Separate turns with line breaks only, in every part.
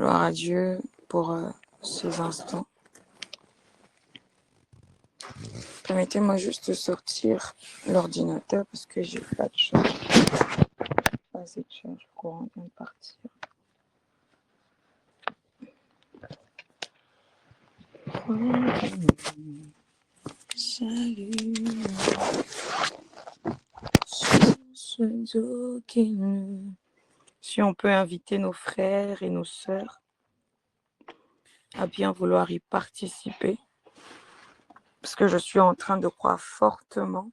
Gloire à Dieu pour ces instants. Permettez-moi juste de sortir l'ordinateur parce que j'ai pas de charge. Pas assez de charge, le courant vient de partir. Salut. Si on peut inviter nos frères et nos sœurs à bien vouloir y participer, parce que je suis en train de croire fortement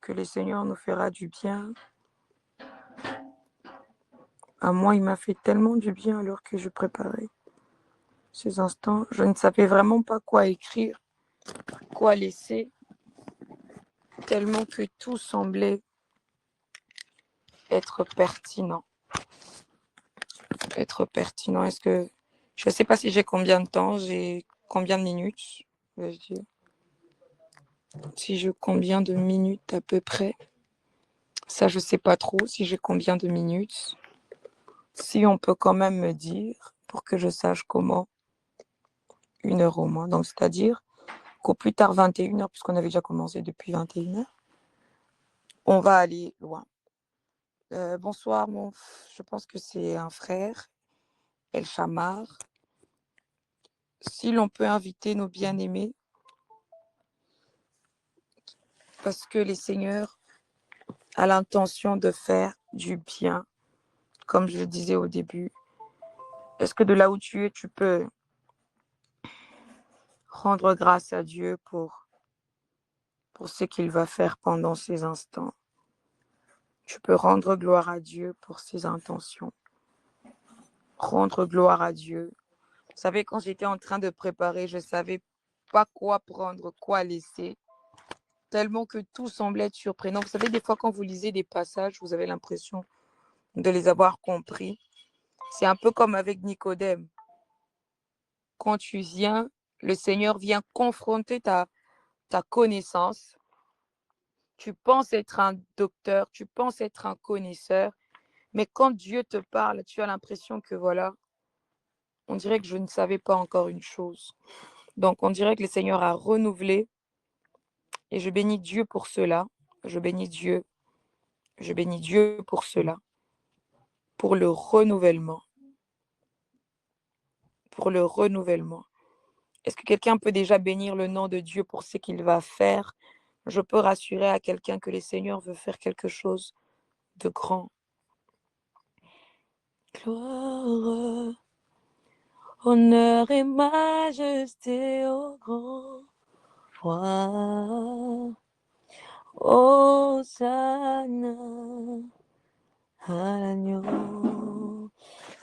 que le Seigneur nous fera du bien. À moi, il m'a fait tellement du bien alors que je préparais ces instants. Je ne savais vraiment pas quoi écrire, quoi laisser, tellement que tout semblait être pertinent. Est-ce que... Je ne sais pas si j'ai combien de temps, j'ai combien de minutes, vais-je dire. Si j'ai combien de minutes à peu près. Ça, je ne sais pas trop si j'ai combien de minutes. Si on peut quand même me dire, pour que je sache comment, 1 heure au moins. Donc, c'est-à-dire qu'au plus tard 21h, puisqu'on avait déjà commencé depuis 21h, on va aller loin. Bonsoir, je pense que c'est un frère, El Chamar. Si l'on peut inviter nos bien-aimés, parce que les seigneurs a l'intention de faire du bien, comme je le disais au début. Est-ce que de là où tu es, tu peux rendre grâce à Dieu pour ce qu'il va faire pendant ces instants? Tu peux rendre gloire à Dieu pour ses intentions. Rendre gloire à Dieu. Vous savez, quand j'étais en train de préparer, je ne savais pas quoi prendre, quoi laisser, tellement que tout semblait être surprenant. Vous savez, des fois, quand vous lisez des passages, vous avez l'impression de les avoir compris. C'est un peu comme avec Nicodème. Quand tu viens, le Seigneur vient confronter ta connaissance. Tu penses être un docteur, tu penses être un connaisseur, mais quand Dieu te parle, tu as l'impression que voilà, on dirait que je ne savais pas encore une chose. Donc, on dirait que le Seigneur a renouvelé et je bénis Dieu pour cela. Je bénis Dieu. Je bénis Dieu pour cela, pour le renouvellement. Pour le renouvellement. Est-ce que quelqu'un peut déjà bénir le nom de Dieu pour ce qu'il va faire? Je peux rassurer à quelqu'un que le Seigneur veut faire quelque chose de grand. Gloire, honneur et majesté au grand roi. Hosanna à l'agneau.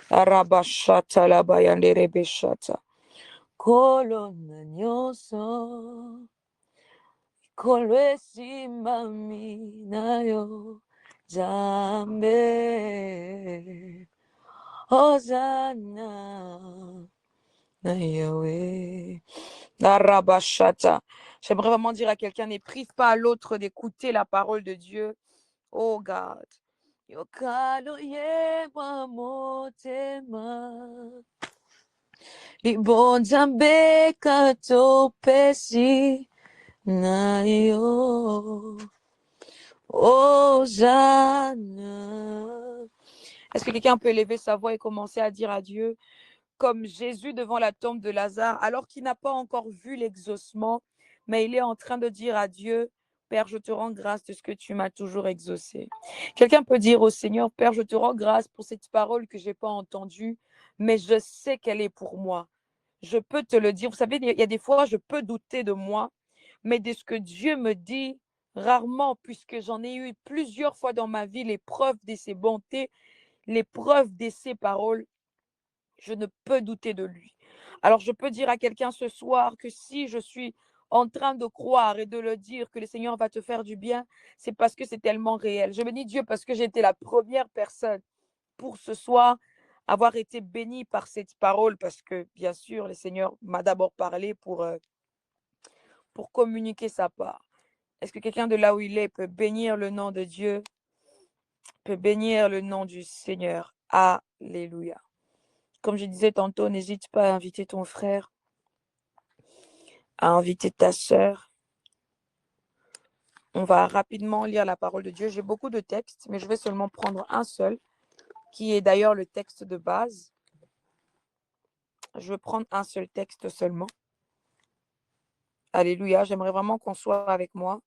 Arabashata la bayandere beshata. Kolona nyoso. Kolwe simami nayo jambe. Hosanna na Yahweh. Arabashata. J'aimerais vraiment dire à quelqu'un, ne prive pas à l'autre d'écouter la parole de Dieu. Oh God. Yokalo yeba motema. Libonjambe katopesi na yo. Hosanna. Est-ce que quelqu'un peut élever sa voix et commencer à dire à Dieu, comme Jésus devant la tombe de Lazare, alors qu'il n'a pas encore vu l'exaucement, mais il est en train de dire à Dieu, Père, je te rends grâce de ce que tu m'as toujours exaucé. Quelqu'un peut dire au Seigneur, Père, je te rends grâce pour cette parole que je n'ai pas entendue, mais je sais qu'elle est pour moi. Je peux te le dire. Vous savez, il y a des fois, je peux douter de moi, mais de ce que Dieu me dit, rarement, puisque j'en ai eu plusieurs fois dans ma vie l'épreuve de ses bontés, l'épreuve de ses paroles, je ne peux douter de lui. Alors, je peux dire à quelqu'un ce soir que si je suis en train de croire et de le dire que le Seigneur va te faire du bien, c'est parce que c'est tellement réel. Je bénis Dieu parce que j'ai été la première personne pour ce soir avoir été bénie par cette parole parce que, bien sûr, le Seigneur m'a d'abord parlé pour communiquer sa part. Est-ce que quelqu'un de là où il est peut bénir le nom de Dieu, peut bénir le nom du Seigneur? Alléluia. Comme je disais tantôt, n'hésite pas à inviter ton frère, à inviter ta sœur. On va rapidement lire la parole de Dieu. J'ai beaucoup de textes, mais je vais seulement prendre un seul, qui est d'ailleurs le texte de base. Je vais prendre un seul texte seulement. Alléluia, j'aimerais vraiment qu'on soit avec moi,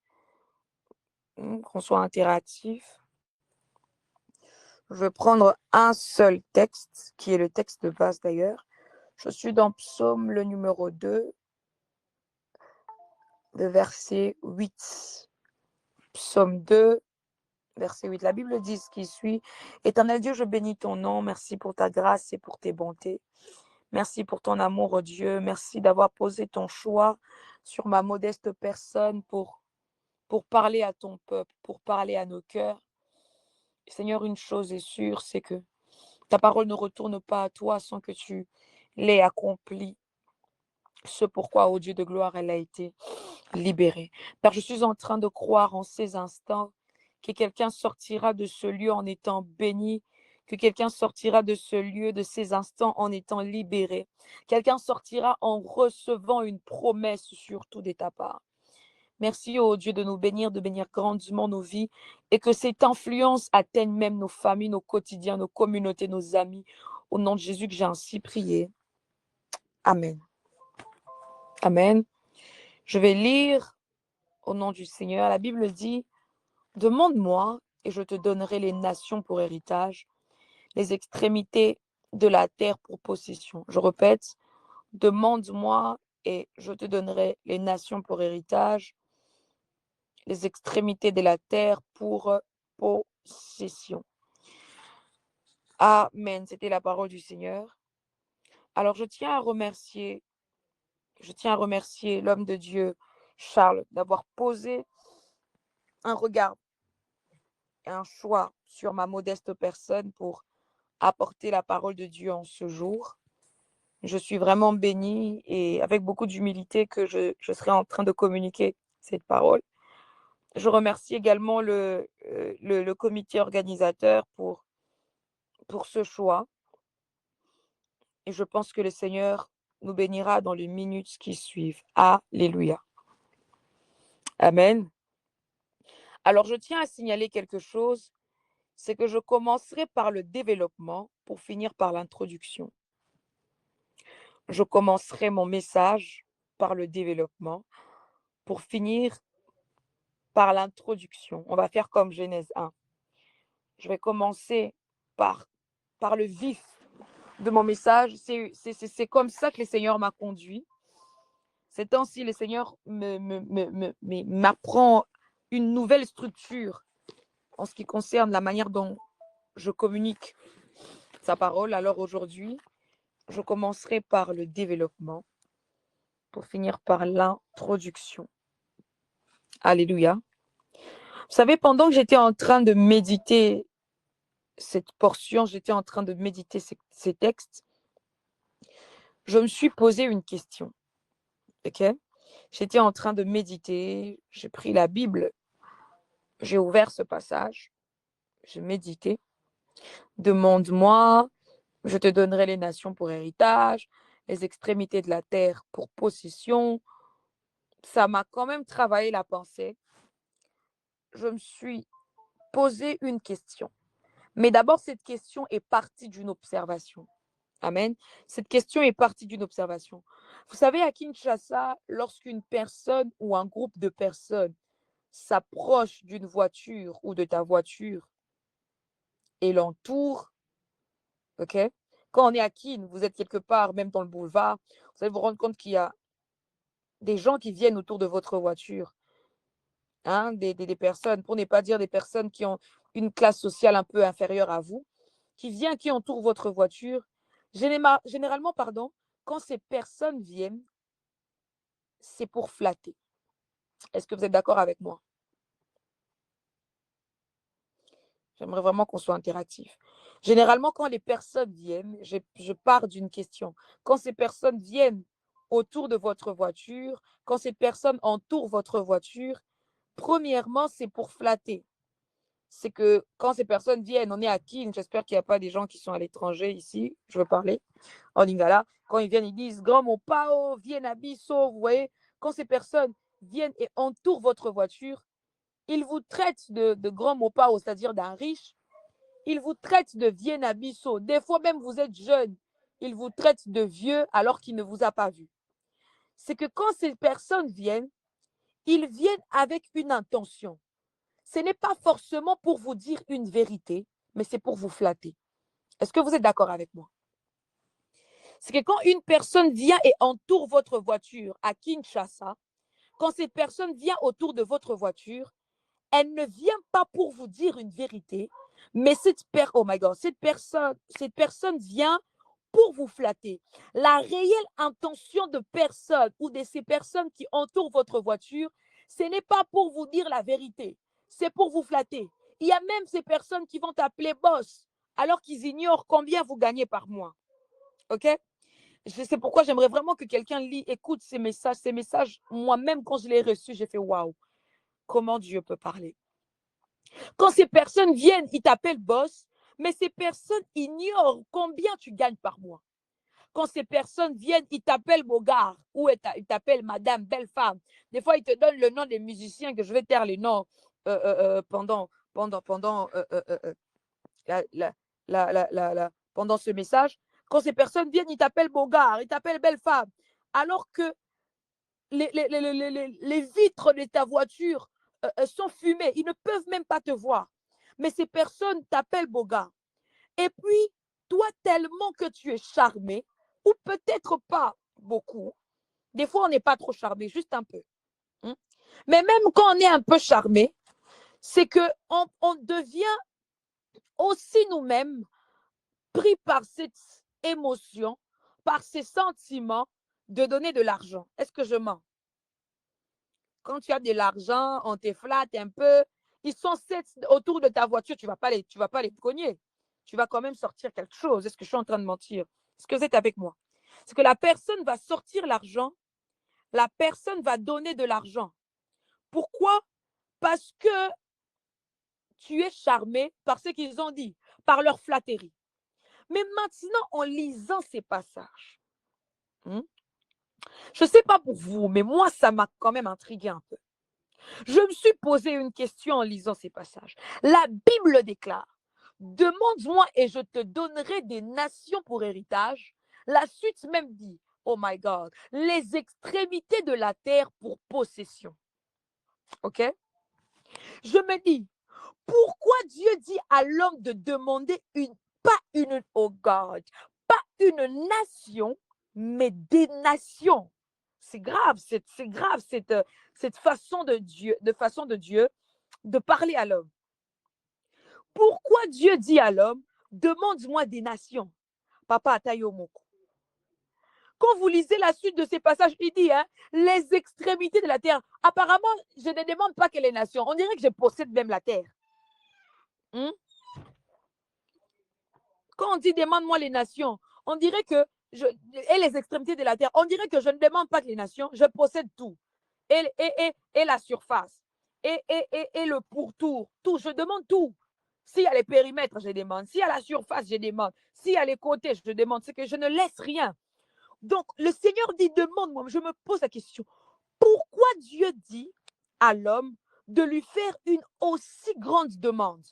qu'on soit interactif. Je vais prendre un seul texte, qui est le texte de base d'ailleurs. Je suis dans Psaume le numéro 2, de verset 8. Psaume 2, verset 8. La Bible dit ce qui suit. Éternel Dieu, je bénis ton nom. Merci pour ta grâce et pour tes bontés. Merci pour ton amour, oh Dieu. Merci d'avoir posé ton choix sur ma modeste personne pour parler à ton peuple, pour parler à nos cœurs. Seigneur, une chose est sûre, c'est que ta parole ne retourne pas à toi sans que tu l'aies accomplie. Ce pourquoi, ô Dieu de gloire, elle a été libérée. Père, je suis en train de croire en ces instants que quelqu'un sortira de ce lieu en étant béni, que quelqu'un sortira de ce lieu, de ces instants en étant libéré. Quelqu'un sortira en recevant une promesse surtout de ta part. Merci, ô Dieu, de nous bénir, de bénir grandement nos vies et que cette influence atteigne même nos familles, nos quotidiens, nos communautés, nos amis. Au nom de Jésus que j'ai ainsi prié. Amen. Amen. Je vais lire au nom du Seigneur. La Bible dit, « Demande-moi et je te donnerai les nations pour héritage, les extrémités de la terre pour possession. » Je répète, « Demande-moi et je te donnerai les nations pour héritage, les extrémités de la terre pour possession. » Amen. C'était la parole du Seigneur. Alors, je tiens à remercier l'homme de Dieu, Charles, d'avoir posé un regard et un choix sur ma modeste personne pour apporter la parole de Dieu en ce jour. Je suis vraiment bénie et avec beaucoup d'humilité que je serai en train de communiquer cette parole. Je remercie également le comité organisateur pour ce choix. Et je pense que le Seigneur nous bénira dans les minutes qui suivent. Alléluia. Amen. Alors, je tiens à signaler quelque chose, c'est que je commencerai par le développement pour finir par l'introduction. Je commencerai mon message par le développement pour finir par l'introduction. On va faire comme Genèse 1. Je vais commencer par le vif de mon message. C'est comme ça que le Seigneur m'a conduit. Ces temps-ci, le Seigneur m'apprend une nouvelle structure en ce qui concerne la manière dont je communique sa parole. Alors aujourd'hui, je commencerai par le développement pour finir par l'introduction. Alléluia. Vous savez, pendant que j'étais en train de méditer cette portion, j'étais en train de méditer ces textes, je me suis posé une question. OK? J'étais en train de méditer, j'ai pris la Bible, j'ai ouvert ce passage, j'ai médité. Demande-moi, je te donnerai les nations pour héritage, les extrémités de la terre pour possession. Ça m'a quand même travaillé la pensée. Je me suis posé une question. Mais d'abord, cette question est partie d'une observation. Amen. Cette question est partie d'une observation. Vous savez, à Kinshasa, lorsqu'une personne ou un groupe de personnes s'approche d'une voiture ou de ta voiture et l'entoure, OK? Quand on est à Kin, vous êtes quelque part, même dans le boulevard, vous allez vous rendre compte qu'il y a des gens qui viennent autour de votre voiture. Hein? Des personnes, pour ne pas dire des personnes qui ont une classe sociale un peu inférieure à vous, qui entourent votre voiture. Généralement, quand ces personnes viennent, c'est pour flatter. Est-ce que vous êtes d'accord avec moi? J'aimerais vraiment qu'on soit interactif. Généralement, quand les personnes viennent, je pars d'une question. Quand ces personnes viennent autour de votre voiture, quand ces personnes entourent votre voiture, premièrement, c'est pour flatter. c'est que quand ces personnes viennent, on est à Kin, j'espère qu'il n'y a pas des gens qui sont à l'étranger ici, je veux parler en lingala. Quand ils viennent, ils disent grand mon pao, viennent à Bisso, vous voyez. Quand ces personnes viennent et entourent votre voiture, ils vous traitent de grand mon pao, c'est-à-dire d'un riche. Ils vous traitent de viennent à Bisso. Des fois même, vous êtes jeune, ils vous traitent de vieux alors qu'il ne vous a pas vu. C'est que quand ces personnes viennent, ils viennent avec une intention. Ce n'est pas forcément pour vous dire une vérité, mais c'est pour vous flatter. Est-ce que vous êtes d'accord avec moi? C'est que quand une personne vient et entoure votre voiture à Kinshasa, quand cette personne vient autour de votre voiture, elle ne vient pas pour vous dire une vérité, mais oh my God, cette personne vient pour vous flatter. La réelle intention de personne ou de ces personnes qui entourent votre voiture, ce n'est pas pour vous dire la vérité, c'est pour vous flatter. Il y a même ces personnes qui vont t'appeler boss, alors qu'ils ignorent combien vous gagnez par mois. OK? C'est pourquoi j'aimerais vraiment que quelqu'un écoute ces messages. Ces messages, moi-même, quand je les ai reçus, j'ai fait waouh, comment Dieu peut parler. Quand ces personnes viennent, ils t'appellent boss, mais ces personnes ignorent combien tu gagnes par mois. Quand ces personnes viennent, ils t'appellent Bogart ou ils t'appellent madame, belle femme. Des fois, ils te donnent le nom des musiciens que je vais taire les noms pendant pendant ce message. Quand ces personnes viennent, ils t'appellent Bogart, ils t'appellent belle femme. Alors que les vitres de ta voiture sont fumées. Ils ne peuvent même pas te voir. Mais ces personnes t'appellent Bogart. Et puis, toi, tellement que tu es charmé, ou peut-être pas beaucoup, des fois, on n'est pas trop charmé, juste un peu. Mais même quand on est un peu charmé, c'est qu'on devient aussi nous-mêmes pris par cette émotion, par ces sentiments de donner de l'argent. Est-ce que je mens? Quand tu as de l'argent, on te flatte un peu, ils sont autour de ta voiture, tu ne vas pas les cogner. Tu vas quand même sortir quelque chose. Est-ce que je suis en train de mentir? Est-ce que vous êtes avec moi? C'est que la personne va sortir l'argent, la personne va donner de l'argent. Pourquoi? Parce que tu es charmé par ce qu'ils ont dit, par leur flatterie. Mais maintenant, en lisant ces passages, je ne sais pas pour vous, mais moi, ça m'a quand même intrigué un peu. Je me suis posé une question en lisant ces passages. La Bible déclare, demande-moi et je te donnerai des nations pour héritage. La suite même dit, oh my God, les extrémités de la terre pour possession. OK? Je me dis, pourquoi Dieu dit à l'homme de demander oh God, pas une nation, mais des nations? C'est grave, c'est grave cette façon de Dieu, de parler à l'homme. Pourquoi Dieu dit à l'homme, demande-moi des nations? Papa Atayomoko. Quand vous lisez la suite de ces passages, il dit, les extrémités de la terre. Apparemment, je ne demande pas que les nations. On dirait que je possède même la terre. Quand on dit demande-moi les nations, on dirait que et les extrémités de la terre, on dirait que je ne demande pas que les nations, je possède tout. Et la surface, et le pourtour, tout, je demande tout. S'il y a les périmètres, je demande. S'il y a la surface, je demande. S'il y a les côtés, je demande. C'est que je ne laisse rien. Donc, le Seigneur dit, demande-moi. Je me pose la question, pourquoi Dieu dit à l'homme de lui faire une aussi grande demande?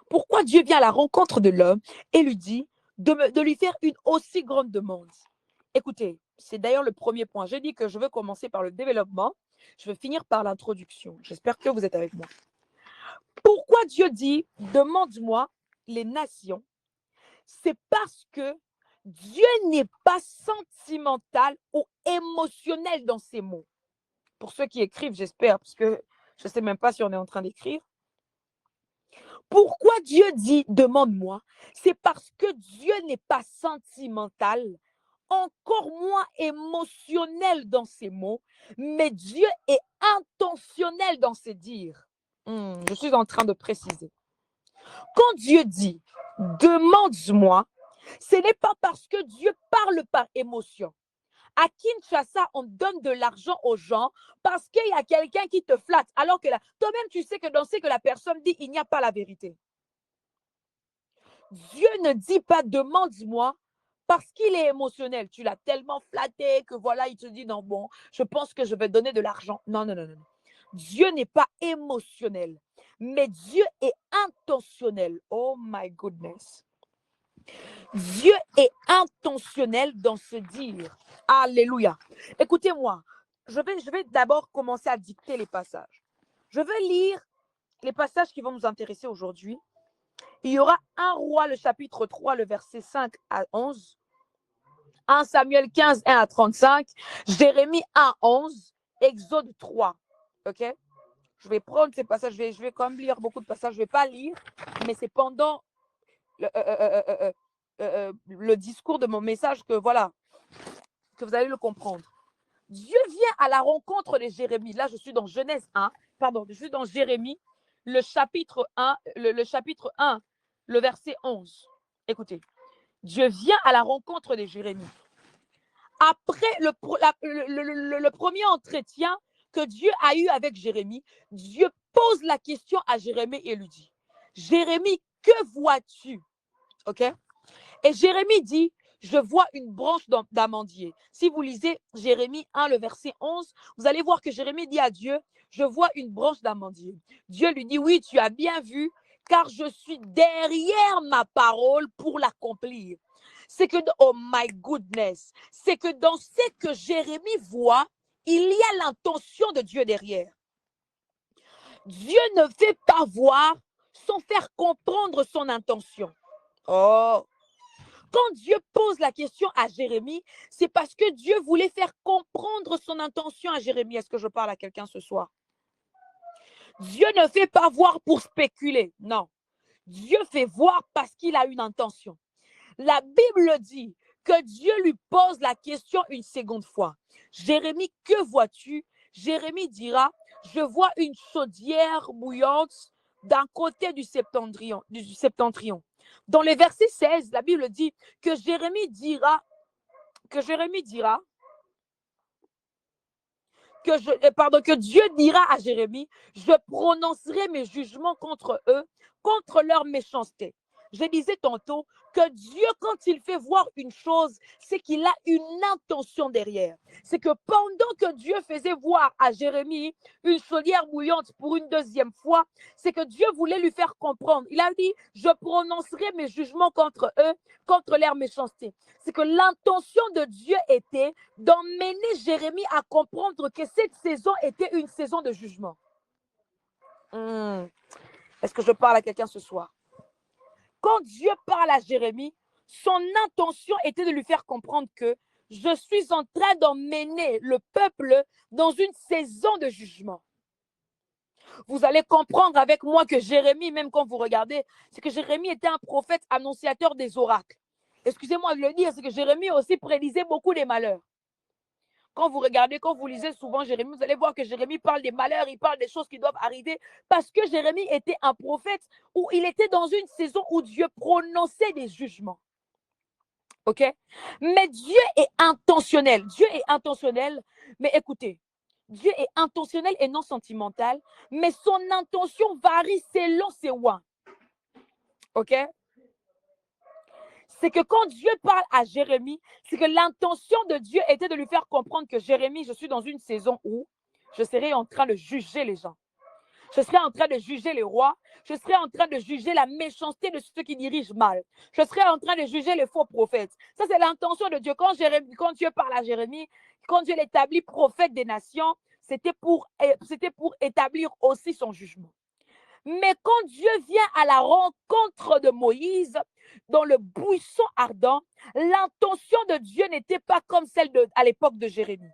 Pourquoi Dieu vient à la rencontre de l'homme et lui dit de lui faire une aussi grande demande? Écoutez, c'est d'ailleurs le premier point. J'ai dit que je veux commencer par le développement. Je vais finir par l'introduction. J'espère que vous êtes avec moi. Pourquoi Dieu dit demande-moi les nations? C'est parce que Dieu n'est pas sentimental ou émotionnel dans ses mots. Pour ceux qui écrivent, j'espère, parce que je ne sais même pas si on est en train d'écrire. Pourquoi Dieu dit demande-moi? C'est parce que Dieu n'est pas sentimental, encore moins émotionnel dans ses mots, mais Dieu est intentionnel dans ses dires. Je suis en train de préciser. Quand Dieu dit demande-moi, ce n'est pas parce que Dieu parle par émotion. À Kinshasa, on donne de l'argent aux gens parce qu'il y a quelqu'un qui te flatte, alors que toi-même, tu sais que dans ce que la personne dit, il n'y a pas la vérité. Dieu ne dit pas demande-moi parce qu'il est émotionnel. Tu l'as tellement flatté que voilà, il te dit non, bon, je pense que je vais donner de l'argent. Non, non, non, non. Dieu n'est pas émotionnel, mais Dieu est intentionnel. Oh my goodness. Dieu est intentionnel dans ce dire. Alléluia. Écoutez-moi, je vais d'abord commencer à dicter les passages. Je vais lire les passages qui vont nous intéresser aujourd'hui. Il y aura 1 Roi, le chapitre 3, le verset 5 à 11. 1 Samuel 15, 1 à 35. Jérémie 1, 11. Exode 3. OK? Je vais prendre ces passages. Je vais quand même lire beaucoup de passages. Je ne vais pas lire, mais c'est pendant le discours de mon message que voilà, que vous allez le comprendre. Dieu vient à la rencontre de Jérémie. Là, je suis dans Genèse 1. Pardon, je suis dans Jérémie, le chapitre 1, le chapitre 1, le verset 11. Écoutez, Dieu vient à la rencontre de Jérémie. Après le premier entretien que Dieu a eu avec Jérémie, Dieu pose la question à Jérémie et lui dit, Jérémie, que vois-tu? OK? Et Jérémie dit, je vois une branche d'amandier. Si vous lisez Jérémie 1, le verset 11, vous allez voir que Jérémie dit à Dieu, je vois une branche d'amandier. Dieu lui dit, oui, tu as bien vu, car je suis derrière ma parole pour l'accomplir. C'est que, oh my goodness, c'est que dans ce que Jérémie voit, il y a l'intention de Dieu derrière. Dieu ne fait pas voir sans faire comprendre son intention. Oh! Quand Dieu pose la question à Jérémie, c'est parce que Dieu voulait faire comprendre son intention à Jérémie. Est-ce que je parle à quelqu'un ce soir? Dieu ne fait pas voir pour spéculer. Non. Dieu fait voir parce qu'il a une intention. La Bible dit que Dieu lui pose la question une seconde fois. Jérémie, que vois-tu? Jérémie dira, je vois une chaudière bouillante d'un côté du septentrion. Dans le verset 16, la Bible dit que Jérémie dira, que Dieu dira à Jérémie, je prononcerai mes jugements contre eux, contre leur méchanceté. Je disais tantôt que Dieu, quand il fait voir une chose, c'est qu'il a une intention derrière. C'est que pendant que Dieu faisait voir à Jérémie une chaudière bouillante pour une deuxième fois, c'est que Dieu voulait lui faire comprendre. Il a dit, je prononcerai mes jugements contre eux, contre leur méchanceté. C'est que l'intention de Dieu était d'emmener Jérémie à comprendre que cette saison était une saison de jugement. Est-ce que je parle à quelqu'un ce soir? Quand Dieu parle à Jérémie, son intention était de lui faire comprendre que je suis en train d'emmener le peuple dans une saison de jugement. Vous allez comprendre avec moi que Jérémie, même quand vous regardez, c'est que Jérémie était un prophète annonciateur des oracles. Excusez-moi de le dire, c'est que Jérémie aussi prédisait beaucoup des malheurs. Quand vous regardez, quand vous lisez souvent Jérémie, vous allez voir que Jérémie parle des malheurs, il parle des choses qui doivent arriver, parce que Jérémie était un prophète où il était dans une saison où Dieu prononçait des jugements. OK? Mais Dieu est intentionnel. Dieu est intentionnel, mais écoutez, Dieu est intentionnel et non sentimental, mais son intention varie selon ses oins. OK? C'est que quand Dieu parle à Jérémie, c'est que l'intention de Dieu était de lui faire comprendre que Jérémie, je suis dans une saison où je serai en train de juger les gens. Je serai en train de juger les rois. Je serai en train de juger la méchanceté de ceux qui dirigent mal. Je serai en train de juger les faux prophètes. Ça, c'est l'intention de Dieu. Quand Dieu parle à Jérémie, quand Dieu l'établit prophète des nations, c'était pour établir aussi son jugement. Mais quand Dieu vient à la rencontre de Moïse dans le buisson ardent, l'intention de Dieu n'était pas comme celle à l'époque de Jérémie.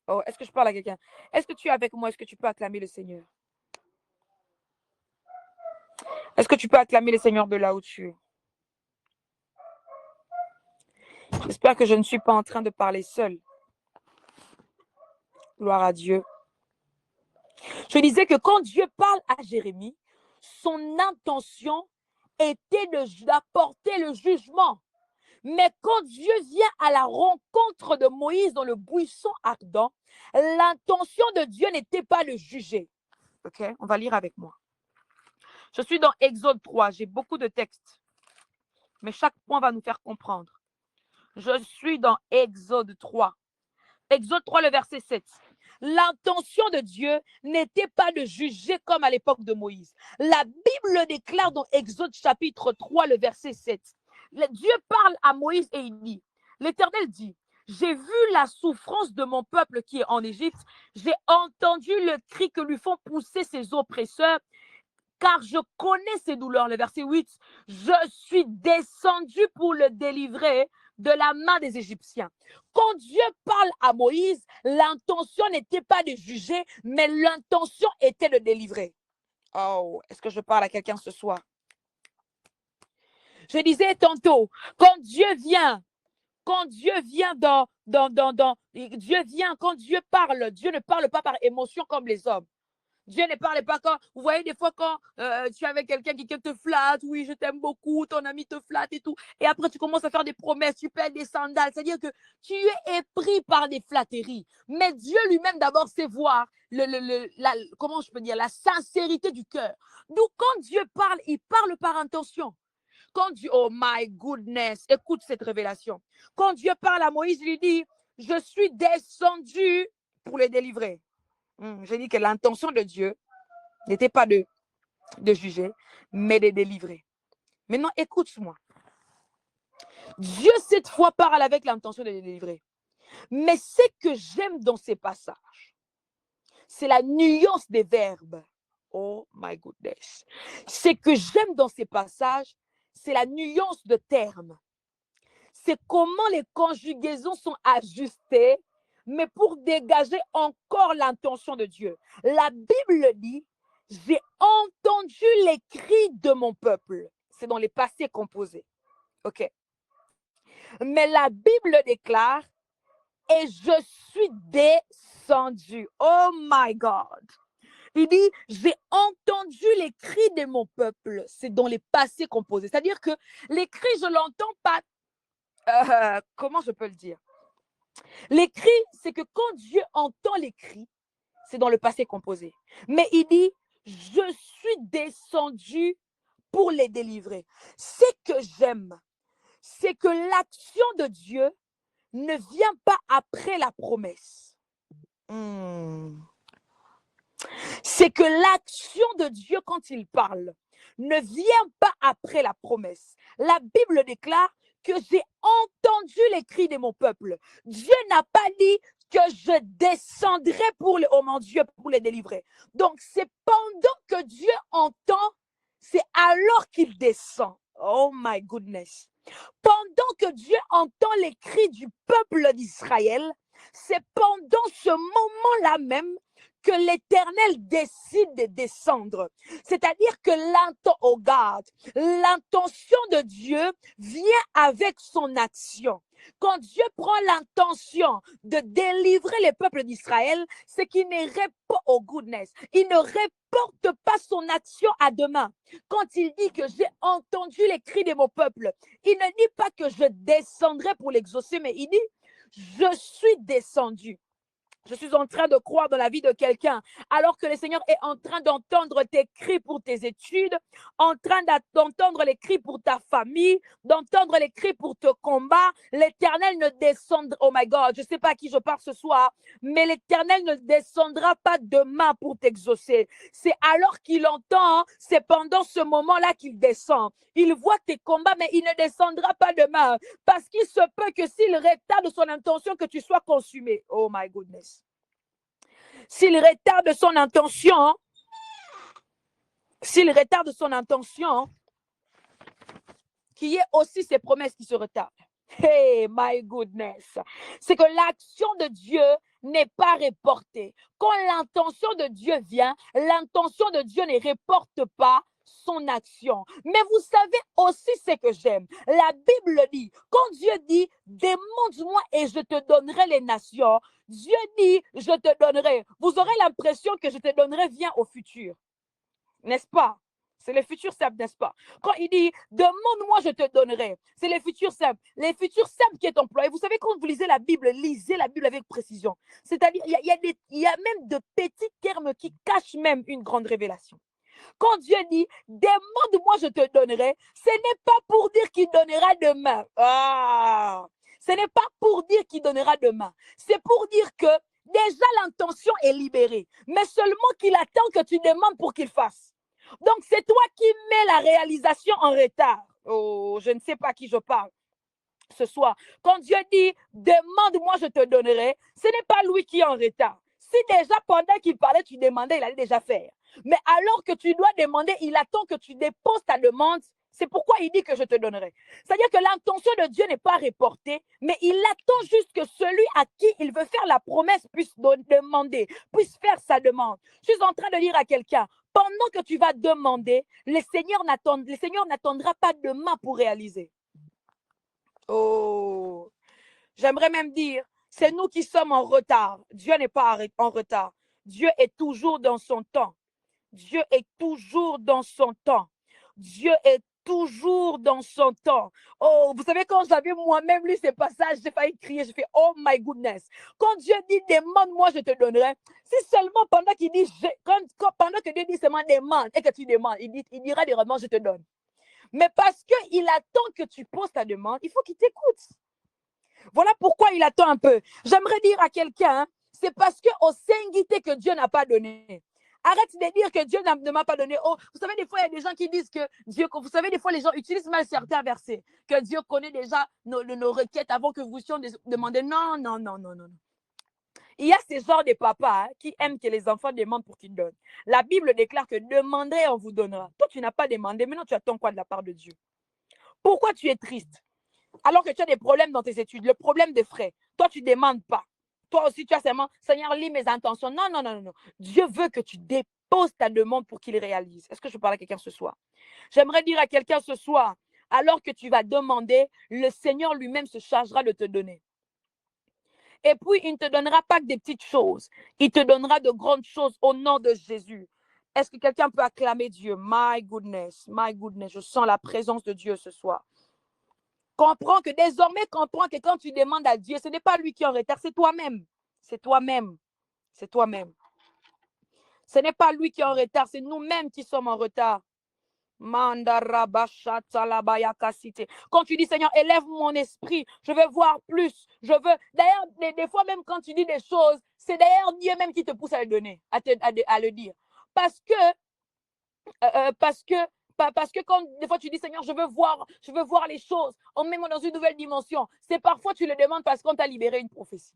Oh, est-ce que je parle à quelqu'un? Est-ce que tu es avec moi? Est-ce que tu peux acclamer le Seigneur? Est-ce que tu peux acclamer le Seigneur de là où tu es? J'espère que je ne suis pas en train de parler seul. Gloire à Dieu. Je disais que quand Dieu parle à Jérémie, son intention était d'apporter le jugement. Mais quand Dieu vient à la rencontre de Moïse dans le buisson ardent, l'intention de Dieu n'était pas de juger. Ok, on va lire avec moi. Je suis dans Exode 3, j'ai beaucoup de textes, mais chaque point va nous faire comprendre. Je suis dans Exode 3. Exode 3, le verset 7. L'intention de Dieu n'était pas de juger comme à l'époque de Moïse. La Bible déclare dans Exode chapitre 3, le verset 7. Dieu parle à Moïse et il dit, l'Éternel dit, j'ai vu la souffrance de mon peuple qui est en Égypte, j'ai entendu le cri que lui font pousser ses oppresseurs, car je connais ses douleurs. Le verset 8, je suis descendu pour le délivrer de la main des Égyptiens. Quand Dieu parle à Moïse, l'intention n'était pas de juger, mais l'intention était de délivrer. Oh, est-ce que je parle à quelqu'un ce soir? Je disais tantôt, quand Dieu vient quand Dieu vient Dieu vient, quand Dieu parle, Dieu ne parle pas par émotion comme les hommes. Dieu ne parle pas quand, vous voyez des fois quand tu es avec quelqu'un qui te flatte, oui, je t'aime beaucoup, ton ami te flatte et tout, et après tu commences à faire des promesses, tu pètes des sandales, c'est-à-dire que tu es épris par des flatteries. Mais Dieu lui-même d'abord sait voir comment je peux dire, la sincérité du cœur. Donc quand Dieu parle, il parle par intention. Quand Dieu, oh my goodness, écoute cette révélation. Quand Dieu parle à Moïse, il lui dit, je suis descendu pour les délivrer. J'ai dit que l'intention de Dieu n'était pas de juger, mais de délivrer. Maintenant, écoute-moi. Dieu, cette fois, parle avec l'intention de délivrer. Mais ce que j'aime dans ces passages, c'est la nuance des verbes. Oh my goodness. Ce que j'aime dans ces passages, c'est la nuance de termes. C'est comment les conjugaisons sont ajustées, mais pour dégager encore l'intention de Dieu. La Bible dit, j'ai entendu les cris de mon peuple. C'est dans les passés composés. OK. Mais la Bible déclare, et je suis descendu. Oh my God. Il dit, j'ai entendu les cris de mon peuple. C'est dans les passés composés. C'est-à-dire que les cris, je ne l'entends pas. Comment je peux le dire? Les cris, c'est que quand Dieu entend les cris, c'est dans le passé composé. Mais il dit, je suis descendu pour les délivrer. Ce que j'aime, c'est que l'action de Dieu ne vient pas après la promesse. C'est que l'action de Dieu, quand il parle, ne vient pas après la promesse. La Bible déclare que j'ai entendu les cris de mon peuple. Dieu n'a pas dit que je descendrai pour les, oh mon Dieu, pour les délivrer. Donc, c'est pendant que Dieu entend, c'est alors qu'il descend. Oh my goodness. Pendant que Dieu entend les cris du peuple d'Israël, c'est pendant ce moment-là même que l'Éternel décide de descendre. C'est-à-dire que l'intention de Dieu vient avec son action. Quand Dieu prend l'intention de délivrer les peuples d'Israël, c'est qu'il ne répond au goodness. Il ne reporte pas son action à demain. Quand il dit que j'ai entendu les cris de mon peuple, il ne dit pas que je descendrai pour l'exaucer, mais il dit, je suis descendu. Je suis en train de croire dans la vie de quelqu'un, alors que le Seigneur est en train d'entendre tes cris pour tes études, en train d'entendre les cris pour ta famille, d'entendre les cris pour te combat. L'Éternel ne descendra, oh my God, je ne sais pas à qui je parle ce soir, mais l'Éternel ne descendra pas demain pour t'exaucer. C'est alors qu'il entend, c'est pendant ce moment-là qu'il descend. Il voit tes combats, mais il ne descendra pas demain, parce qu'il se peut que s'il retarde son intention, que tu sois consumé. Oh my goodness. S'il retarde son intention, qu'il y ait aussi ses promesses qui se retardent. Hey, my goodness. C'est que l'action de Dieu n'est pas reportée. Quand l'intention de Dieu vient, l'intention de Dieu ne reporte pas son action. Mais vous savez aussi ce que j'aime. La Bible dit, quand Dieu dit, demande-moi et je te donnerai les nations, Dieu dit, je te donnerai. Vous aurez l'impression que je te donnerai vient au futur. N'est-ce pas? C'est les futurs simples, n'est-ce pas? Quand il dit, demande-moi, je te donnerai. C'est les futurs simples. Les futurs simples qui est employé. Vous savez, quand vous lisez la Bible avec précision. C'est-à-dire, il y a même de petits termes qui cachent même une grande révélation. Quand Dieu dit, demande-moi, je te donnerai, ce n'est pas pour dire qu'il donnera demain. Ah! Ce n'est pas pour dire qu'il donnera demain. C'est pour dire que déjà l'intention est libérée, mais seulement qu'il attend que tu demandes pour qu'il fasse. Donc, c'est toi qui mets la réalisation en retard. Oh, je ne sais pas à qui je parle ce soir. Quand Dieu dit, demande-moi, je te donnerai, ce n'est pas lui qui est en retard. Si déjà, pendant qu'il parlait, tu demandais, il allait déjà faire. Mais alors que tu dois demander, il attend que tu déposes ta demande. C'est pourquoi il dit que je te donnerai. C'est-à-dire que l'intention de Dieu n'est pas reportée, mais il attend juste que celui à qui il veut faire la promesse puisse demander, puisse faire sa demande. Je suis en train de dire à quelqu'un, pendant que tu vas demander, le Seigneur n'attendra pas demain pour réaliser. Oh, j'aimerais même dire, c'est nous qui sommes en retard. Dieu n'est pas en retard. Dieu est toujours dans son temps. Dieu est toujours dans son temps. Dieu est toujours dans son temps. Oh, vous savez, quand j'avais moi-même lu ces passages, j'ai failli crier, j'ai fait, oh my goodness. Quand Dieu dit, demande-moi, je te donnerai, si seulement pendant qu'il dit, pendant que Dieu dit seulement demande et que tu demandes, il dira directement, je te donne. Mais parce qu'il attend que tu poses ta demande, il faut qu'il t'écoute. Voilà pourquoi il attend un peu. J'aimerais dire à quelqu'un, hein, c'est parce qu'on s'inquiète que Dieu n'a pas donné. Arrête de dire que Dieu ne m'a pas donné. Oh, vous savez, des fois, il y a des gens qui disent que Dieu, vous savez, des fois, les gens utilisent mal certains versets, que Dieu connaît déjà nos requêtes avant que vous puissiez demander. Non, non, non, non, non. Il y a ces genres de papas, hein, qui aiment que les enfants demandent pour qu'ils donnent. La Bible déclare que demandez, on vous donnera. Toi, tu n'as pas demandé, maintenant tu attends quoi de la part de Dieu? Pourquoi tu es triste? Alors que tu as des problèmes dans tes études, le problème des frais, toi, tu ne demandes pas. Toi aussi, tu as seulement, Seigneur, lis mes intentions. Non, non, non, non. Dieu veut que tu déposes ta demande pour qu'il réalise. Est-ce que je parle à quelqu'un ce soir? J'aimerais dire à quelqu'un ce soir, alors que tu vas demander, le Seigneur lui-même se chargera de te donner. Et puis, il ne te donnera pas que des petites choses. Il te donnera de grandes choses au nom de Jésus. Est-ce que quelqu'un peut acclamer Dieu? My goodness, je sens la présence de Dieu ce soir. Comprends que quand tu demandes à Dieu, ce n'est pas lui qui est en retard, c'est toi-même. C'est toi-même. C'est toi-même. Ce n'est pas lui qui est en retard, c'est nous-mêmes qui sommes en retard. Quand tu dis, Seigneur, élève mon esprit, je veux voir plus. D'ailleurs, des fois, même quand tu dis des choses, c'est d'ailleurs Dieu même qui te pousse à le donner, à le dire. Parce que quand des fois tu dis, Seigneur, je veux voir les choses, emmène-moi dans une nouvelle dimension. C'est parfois tu le demandes parce qu'on t'a libéré une prophétie.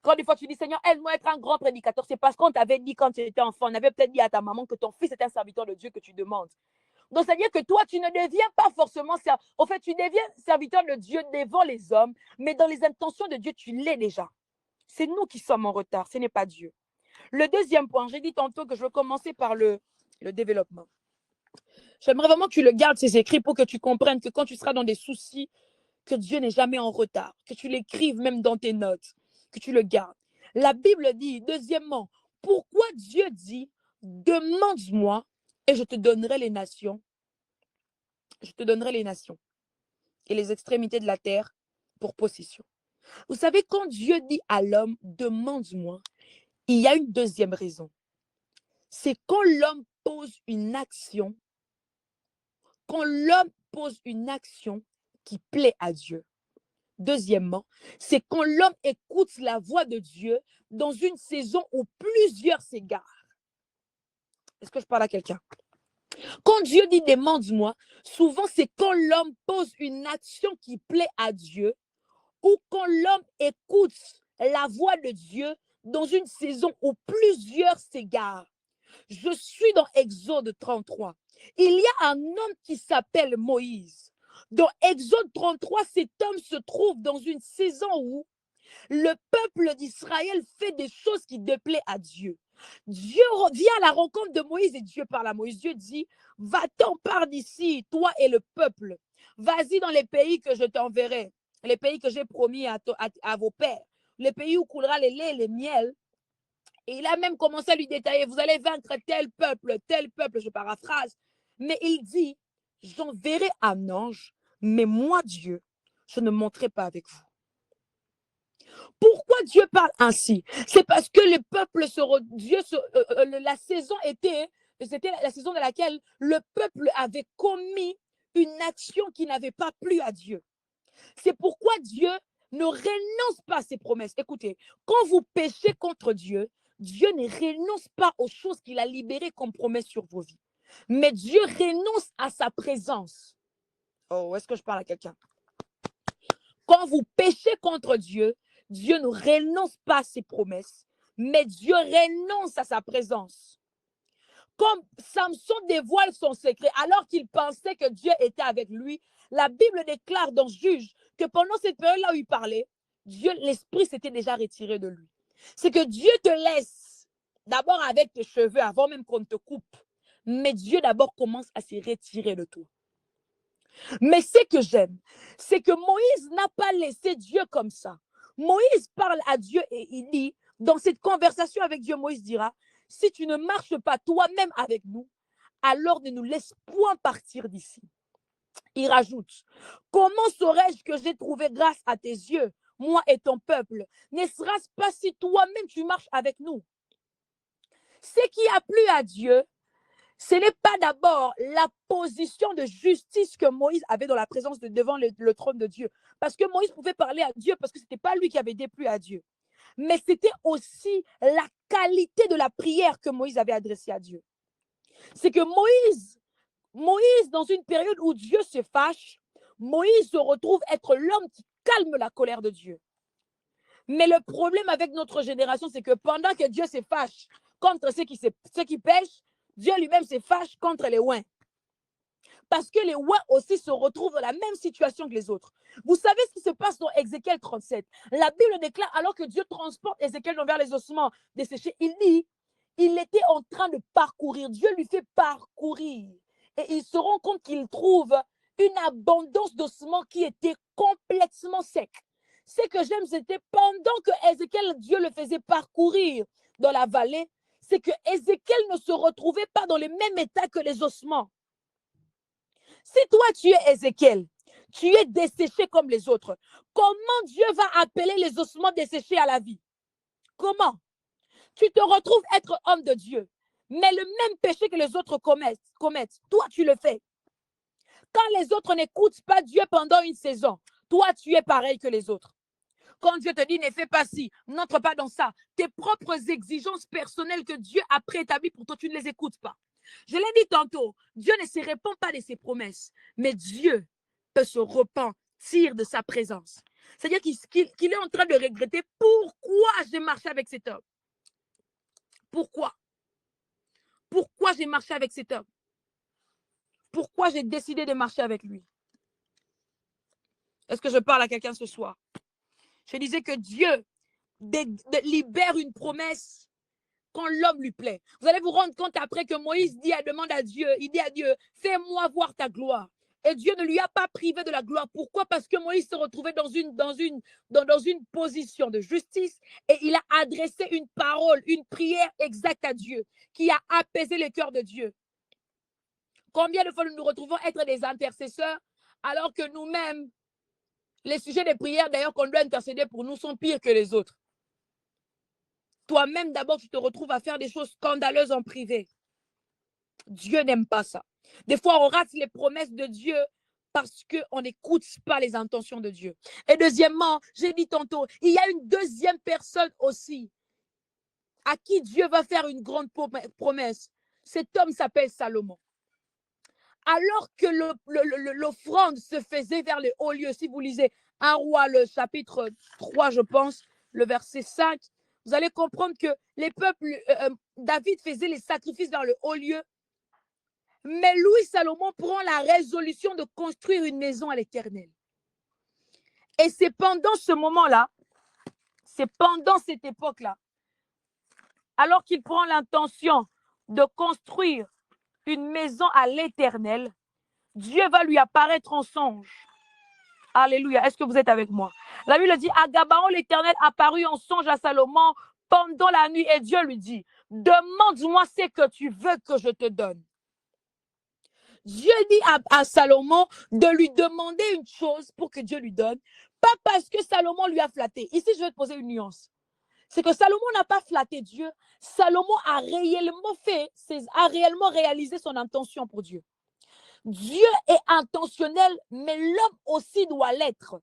Quand des fois tu dis, Seigneur, aide-moi à être un grand prédicateur, c'est parce qu'on t'avait dit quand tu étais enfant, on avait peut-être dit à ta maman que ton fils est un serviteur de Dieu que tu demandes. Donc, c'est-à-dire que toi, tu ne deviens pas forcément, en fait, tu deviens serviteur de Dieu devant les hommes, mais dans les intentions de Dieu, tu l'es déjà. C'est nous qui sommes en retard, ce n'est pas Dieu. Le deuxième point, j'ai dit tantôt que je veux commencer par le développement. J'aimerais vraiment que tu le gardes, ces écrits, pour que tu comprennes que quand tu seras dans des soucis, que Dieu n'est jamais en retard, que tu l'écrives même dans tes notes, que tu le gardes. La Bible dit, deuxièmement, pourquoi Dieu dit, demande-moi et je te donnerai les nations. Je te donnerai les nations et les extrémités de la terre pour possession. Vous savez, quand Dieu dit à l'homme, demande-moi, il y a une deuxième raison. C'est quand l'homme pose une action, qui plaît à Dieu. Deuxièmement, c'est quand l'homme écoute la voix de Dieu dans une saison où plusieurs s'égarent. Est-ce que je parle à quelqu'un? Quand Dieu dit demande-moi, souvent c'est quand l'homme pose une action qui plaît à Dieu ou quand l'homme écoute la voix de Dieu dans une saison où plusieurs s'égarent. Je suis dans Exode 33. Il y a un homme qui s'appelle Moïse. Dans Exode 33, cet homme se trouve dans une saison où le peuple d'Israël fait des choses qui déplaisent à Dieu. Dieu vient à la rencontre de Moïse et Dieu parle à Moïse. Dieu dit, va-t'en, pars d'ici, toi et le peuple. Vas-y dans les pays que je t'enverrai, les pays que j'ai promis à vos pères, les pays où coulera les laits et les miels. Et il a même commencé à lui détailler, vous allez vaincre tel peuple, je paraphrase. Mais il dit, j'enverrai un ange, mais moi, Dieu, je ne monterai pas avec vous. Pourquoi Dieu parle ainsi? C'est parce que le peuple, la saison c'était la saison dans laquelle le peuple avait commis une action qui n'avait pas plu à Dieu. C'est pourquoi Dieu ne renonce pas à ses promesses. Écoutez, quand vous péchez contre Dieu, Dieu ne renonce pas aux choses qu'il a libérées comme promesses sur vos vies. Mais Dieu renonce à sa présence. Oh, est-ce que je parle à quelqu'un? Quand vous péchez contre Dieu, Dieu ne renonce pas à ses promesses, mais Dieu renonce à sa présence. Comme Samson dévoile son secret alors qu'il pensait que Dieu était avec lui, la Bible déclare dans Juge que pendant cette période-là où il parlait, l'esprit s'était déjà retiré de lui. C'est que Dieu te laisse d'abord avec tes cheveux avant même qu'on te coupe, mais Dieu d'abord commence à se retirer de toi. Mais ce que j'aime, c'est que Moïse n'a pas laissé Dieu comme ça. Moïse parle à Dieu et il dit, dans cette conversation avec Dieu, Moïse dira, si tu ne marches pas toi-même avec nous, alors ne nous laisse point partir d'ici. Il rajoute, comment saurais-je que j'ai trouvé grâce à tes yeux, moi et ton peuple? Ne sera-ce pas si toi-même tu marches avec nous? Ce qui a plu à Dieu, ce n'est pas d'abord la position de justice que Moïse avait dans la présence devant le trône de Dieu. Parce que Moïse pouvait parler à Dieu parce que ce n'était pas lui qui avait déplu à Dieu. Mais c'était aussi la qualité de la prière que Moïse avait adressée à Dieu. C'est que Moïse, dans une période où Dieu se fâche, Moïse se retrouve être l'homme qui calme la colère de Dieu. Mais le problème avec notre génération, c'est que pendant que Dieu se fâche contre ceux qui pêchent, Dieu lui-même se fâche contre les ouins. Parce que les ouins aussi se retrouvent dans la même situation que les autres. Vous savez ce qui se passe dans Ézéchiel 37. La Bible déclare, alors que Dieu transporte Ézéchiel vers les ossements desséchés, il dit, il était en train de parcourir. Dieu lui fait parcourir. Et il se rend compte qu'il trouve une abondance d'ossements qui était complètement secs. Ce que j'aime, c'était pendant que Ézéchiel, Dieu le faisait parcourir dans la vallée, c'est que Ézéchiel ne se retrouvait pas dans le même état que les ossements. Si toi, tu es Ézéchiel, tu es desséché comme les autres, comment Dieu va appeler les ossements desséchés à la vie? Comment? Tu te retrouves être homme de Dieu, mais le même péché que les autres commettent, toi, tu le fais. Quand les autres n'écoutent pas Dieu pendant une saison, toi, tu es pareil que les autres. Quand Dieu te dit, ne fais pas ci, n'entre pas dans ça, tes propres exigences personnelles que Dieu a préétablies pour toi, tu ne les écoutes pas. Je l'ai dit tantôt, Dieu ne se répand pas de ses promesses, mais Dieu peut se repentir de sa présence. C'est-à-dire qu'il est en train de regretter pourquoi j'ai marché avec cet homme. Pourquoi? Pourquoi j'ai marché avec cet homme? Pourquoi j'ai décidé de marcher avec lui? Est-ce que je parle à quelqu'un ce soir? Je disais que Dieu libère une promesse quand l'homme lui plaît. Vous allez vous rendre compte après que Moïse demande à Dieu, il dit à Dieu, fais-moi voir ta gloire. Et Dieu ne lui a pas privé de la gloire. Pourquoi? Parce que Moïse se retrouvait dans une position de justice et il a adressé une parole, une prière exacte à Dieu qui a apaisé le cœur de Dieu. Combien de fois nous nous retrouvons être des intercesseurs alors que nous-mêmes, les sujets de prière d'ailleurs qu'on doit intercéder pour nous sont pires que les autres. Toi-même, d'abord, tu te retrouves à faire des choses scandaleuses en privé. Dieu n'aime pas ça. Des fois, on rate les promesses de Dieu parce qu'on n'écoute pas les intentions de Dieu. Et deuxièmement, j'ai dit tantôt, il y a une deuxième personne aussi à qui Dieu va faire une grande promesse. Cet homme s'appelle Salomon. Alors que l'offrande se faisait vers les hauts lieux, si vous lisez 1 Roi, le chapitre 3, je pense, le verset 5, vous allez comprendre que les peuples, David faisait les sacrifices dans le haut lieu. Mais lui, Salomon, prend la résolution de construire une maison à l'Éternel. Et c'est pendant ce moment-là, c'est pendant cette époque-là, alors qu'il prend l'intention de construire une maison à l'Éternel, Dieu va lui apparaître en songe. Alléluia. Est-ce que vous êtes avec moi? La Bible dit, à Gabaon, l'Éternel apparut en songe à Salomon pendant la nuit et Dieu lui dit, demande-moi ce que tu veux que je te donne. Dieu dit à Salomon de lui demander une chose pour que Dieu lui donne, pas parce que Salomon lui a flatté. Ici, je vais te poser une nuance. C'est que Salomon n'a pas flatté Dieu. Salomon a réellement réalisé son intention pour Dieu. Dieu est intentionnel, mais l'homme aussi doit l'être.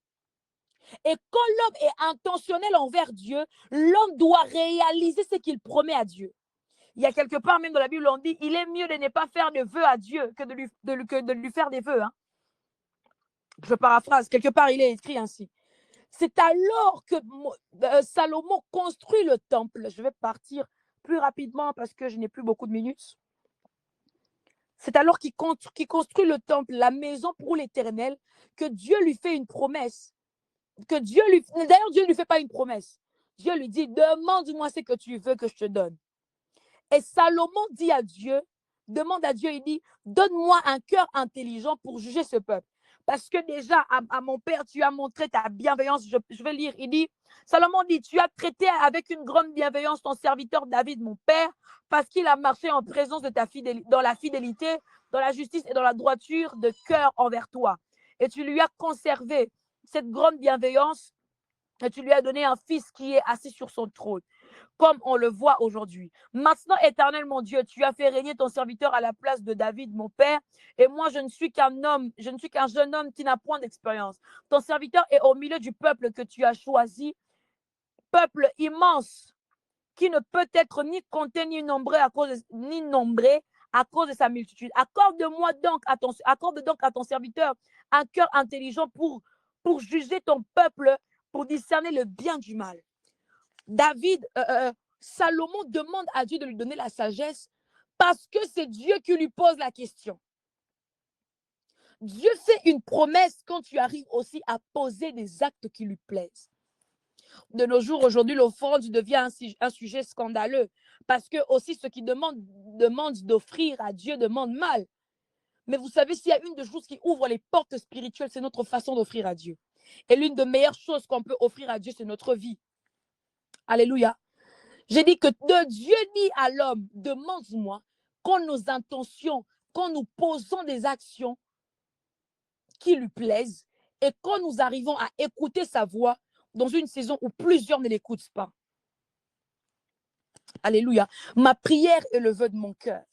Et quand l'homme est intentionnel envers Dieu, l'homme doit réaliser ce qu'il promet à Dieu. Il y a quelque part même dans la Bible, on dit, il est mieux de ne pas faire de vœux à Dieu que de lui faire des vœux. Hein. Je paraphrase, quelque part il est écrit ainsi. C'est alors que Salomon construit le temple. Je vais partir plus rapidement parce que je n'ai plus beaucoup de minutes. C'est alors qu'il construit le temple, la maison pour l'Éternel, que Dieu lui fait une promesse. D'ailleurs, Dieu ne lui fait pas une promesse. Dieu lui dit, demande-moi ce que tu veux que je te donne. Et Salomon dit à Dieu, demande à Dieu, il dit, donne-moi un cœur intelligent pour juger ce peuple. Parce que déjà, à mon père, tu as montré ta bienveillance. Je vais lire, il dit, Salomon dit, tu as traité avec une grande bienveillance ton serviteur David, mon père, parce qu'il a marché en présence de ta fidélité, dans la fidélité, dans la justice et dans la droiture de cœur envers toi. Et tu lui as conservé cette grande bienveillance et tu lui as donné un fils qui est assis sur son trône, comme on le voit aujourd'hui. Maintenant, Éternel, mon Dieu, tu as fait régner ton serviteur à la place de David, mon père, et moi, je ne suis qu'un jeune homme qui n'a point d'expérience. Ton serviteur est au milieu du peuple que tu as choisi, peuple immense, qui ne peut être ni compté ni nombré à cause de sa multitude. Accorde donc à ton serviteur un cœur intelligent pour juger ton peuple, pour discerner le bien du mal. Salomon demande à Dieu de lui donner la sagesse parce que c'est Dieu qui lui pose la question. Dieu fait une promesse quand tu arrives aussi à poser des actes qui lui plaisent. De nos jours, aujourd'hui, l'offrande devient un sujet scandaleux parce que aussi ceux qui demandent d'offrir à Dieu demandent mal. Mais vous savez, s'il y a une des choses qui ouvre les portes spirituelles, c'est notre façon d'offrir à Dieu. Et l'une des meilleures choses qu'on peut offrir à Dieu, c'est notre vie. Alléluia. J'ai dit que Dieu dit à l'homme, demande-moi quand nos intentions, quand nous posons des actions qui lui plaisent et quand nous arrivons à écouter sa voix dans une saison où plusieurs ne l'écoutent pas. Alléluia. Ma prière est le vœu de mon cœur.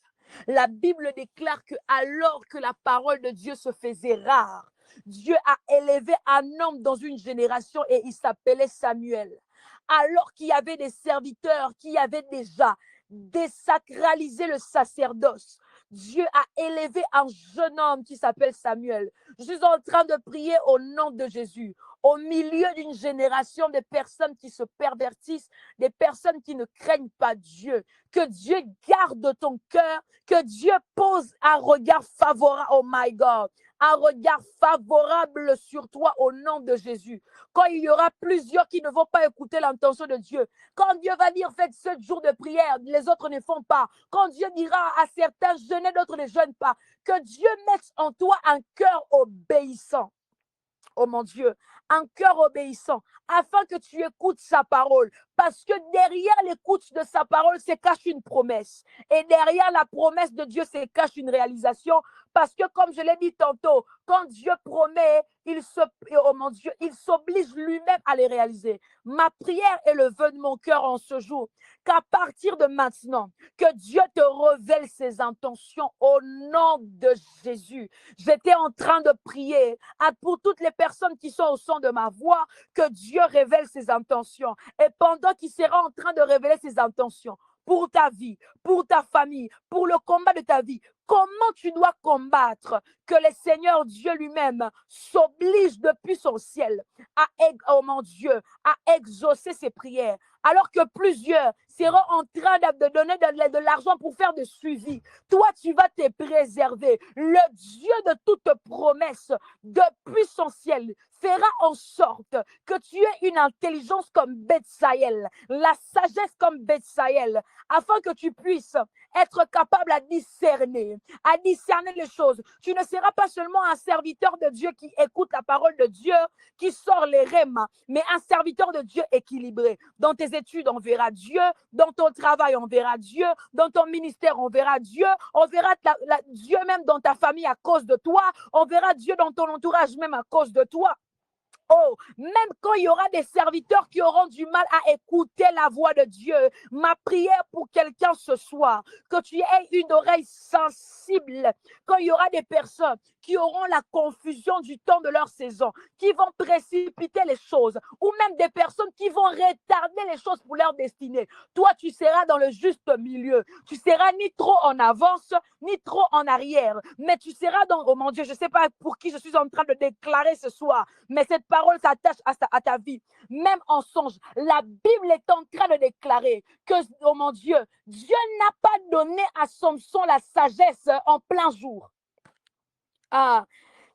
La Bible déclare que alors que la parole de Dieu se faisait rare, Dieu a élevé un homme dans une génération et il s'appelait Samuel. Alors qu'il y avait des serviteurs qui avaient déjà désacralisé le sacerdoce, Dieu a élevé un jeune homme qui s'appelle Samuel. Je suis en train de prier au nom de Jésus, au milieu d'une génération de personnes qui se pervertissent, des personnes qui ne craignent pas Dieu. Que Dieu garde ton cœur, que Dieu pose un regard favorable, oh my God, un regard favorable sur toi au nom de Jésus. Quand il y aura plusieurs qui ne vont pas écouter l'intention de Dieu, quand Dieu va dire faites 7 jours de prière, les autres ne font pas, quand Dieu dira à certains jeûnez, d'autres ne jeûnent pas, que Dieu mette en toi un cœur obéissant. Oh mon Dieu, un cœur obéissant, afin que tu écoutes sa parole. Parce que derrière l'écoute de sa parole se cache une promesse. Et derrière la promesse de Dieu se cache une réalisation. Parce que comme je l'ai dit tantôt, quand Dieu promet, il s'oblige lui-même à les réaliser. Ma prière est le vœu de mon cœur en ce jour, qu'à partir de maintenant, que Dieu te révèle ses intentions au nom de Jésus. J'étais en train de prier pour toutes les personnes qui sont au son de ma voix, que Dieu révèle ses intentions. Et pendant qu'il sera en train de révéler ses intentions pour ta vie, pour ta famille, pour le combat de ta vie, comment tu dois combattre, que le Seigneur Dieu lui-même s'oblige depuis son ciel oh mon Dieu, à exaucer ses prières. Alors que plusieurs seront en train de donner de l'argent pour faire de suivi. Toi, tu vas te préserver. Le Dieu de toute promesse, depuis son ciel, fera en sorte que tu aies une intelligence comme Betsaël, la sagesse comme Betsaël, afin que tu puisses être capable à discerner les choses. Tu ne seras pas seulement un serviteur de Dieu qui écoute la parole de Dieu, qui sort les rèmes, mais un serviteur de Dieu équilibré. Dans tes études, on verra Dieu. Dans ton travail, on verra Dieu. Dans ton ministère, on verra Dieu. On verra Dieu même dans ta famille à cause de toi. On verra Dieu dans ton entourage même à cause de toi. Oh, même quand il y aura des serviteurs qui auront du mal à écouter la voix de Dieu, ma prière pour quelqu'un ce soir, que tu aies une oreille sensible. Quand il y aura des personnes qui auront la confusion du temps de leur saison, qui vont précipiter les choses, ou même des personnes qui vont retarder les choses pour leur destinée. Toi, tu seras dans le juste milieu. Tu seras ni trop en avance, ni trop en arrière. Mais tu seras dans, oh mon Dieu, je ne sais pas pour qui je suis en train de déclarer ce soir, mais cette parole s'attache à ta vie. Même en songe, la Bible est en train de déclarer que, oh mon Dieu, Dieu n'a pas donné à Samson la sagesse en plein jour. Ah,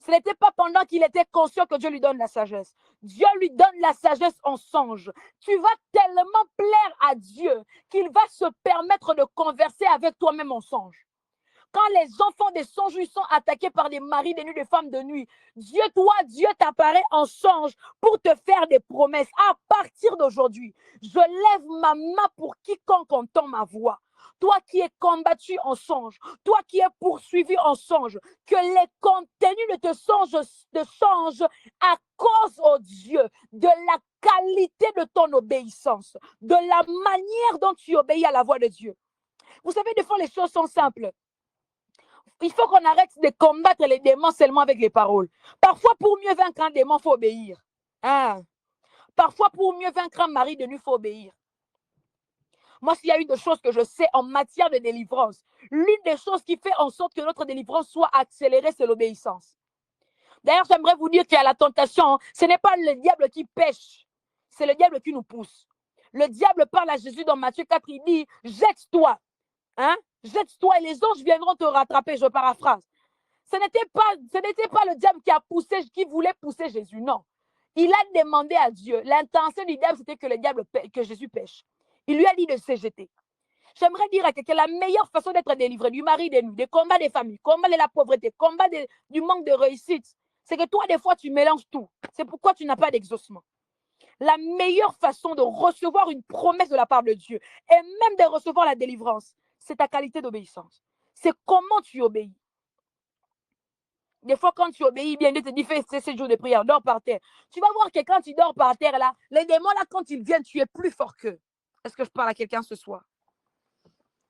ce n'était pas pendant qu'il était conscient que Dieu lui donne la sagesse. Dieu lui donne la sagesse en songe. Tu vas tellement plaire à Dieu qu'il va se permettre de converser avec toi-même en songe. Quand les enfants des songes lui sont attaqués par des maris de nuit, des femmes de nuit, Dieu t'apparaît en songe pour te faire des promesses. À partir d'aujourd'hui, je lève ma main pour quiconque entend ma voix. Toi qui es combattu en songe, toi qui es poursuivi en songe, que les contenus de te changent à cause, oh Dieu, de la qualité de ton obéissance, de la manière dont tu obéis à la voix de Dieu. Vous savez, des fois, les choses sont simples. Il faut qu'on arrête de combattre les démons seulement avec les paroles. Parfois, pour mieux vaincre un démon, il faut obéir. Ah. Parfois, pour mieux vaincre un mari de nuit, il faut obéir. Moi, s'il y a une des choses que je sais en matière de délivrance, l'une des choses qui fait en sorte que notre délivrance soit accélérée, c'est l'obéissance. D'ailleurs, j'aimerais vous dire qu'il y a la tentation. Ce n'est pas le diable qui pêche, c'est le diable qui nous pousse. Le diable parle à Jésus dans Matthieu 4, il dit, jette-toi. Hein? Jette-toi et les anges viendront te rattraper, je paraphrase. Ce n'était pas le diable qui voulait pousser Jésus, non. Il a demandé à Dieu. L'intention du diable, c'était que Jésus pêche. Il lui a dit de se jeter. J'aimerais dire à quelqu'un, la meilleure façon d'être délivré du mari, des nuits, des combats des familles, combat de la pauvreté, combat du manque de réussite, c'est que toi, des fois, tu mélanges tout. C'est pourquoi tu n'as pas d'exaucement. La meilleure façon de recevoir une promesse de la part de Dieu et même de recevoir la délivrance, c'est ta qualité d'obéissance. C'est comment tu obéis. Des fois, quand tu obéis bien, Dieu te dit, fais 7 jours de prière, dors par terre. Tu vas voir que quand tu dors par terre, là, les démons, là, quand ils viennent, tu es plus fort qu'eux. Est-ce que je parle à quelqu'un ce soir?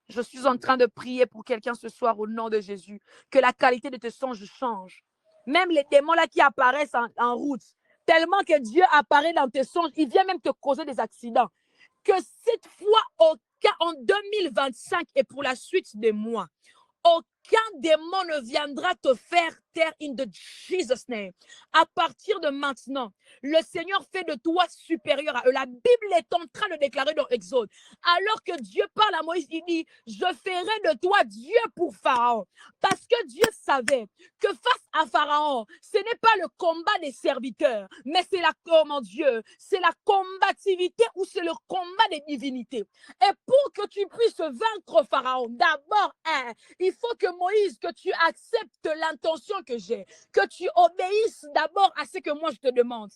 Je suis en train de prier pour quelqu'un ce soir au nom de Jésus. Que la qualité de tes songes change. Même les démons, là, qui apparaissent en route, tellement que Dieu apparaît dans tes songes, il vient même te causer des accidents. Que cette fois, en 2025 et pour la suite des mois, aucun démon ne viendra te faire taire in the Jesus name. À partir de maintenant, le Seigneur fait de toi supérieur à eux. La Bible est en train de déclarer dans Exode. Alors que Dieu parle à Moïse, il dit, je ferai de toi Dieu pour Pharaon. Parce que Dieu savait que face à Pharaon, ce n'est pas le combat des serviteurs, mais c'est c'est la combativité ou c'est le combat des divinités. Et pour que tu puisses vaincre Pharaon, d'abord, il faut que Moïse, que tu acceptes l'intention que j'ai, que tu obéisses d'abord à ce que moi je te demande.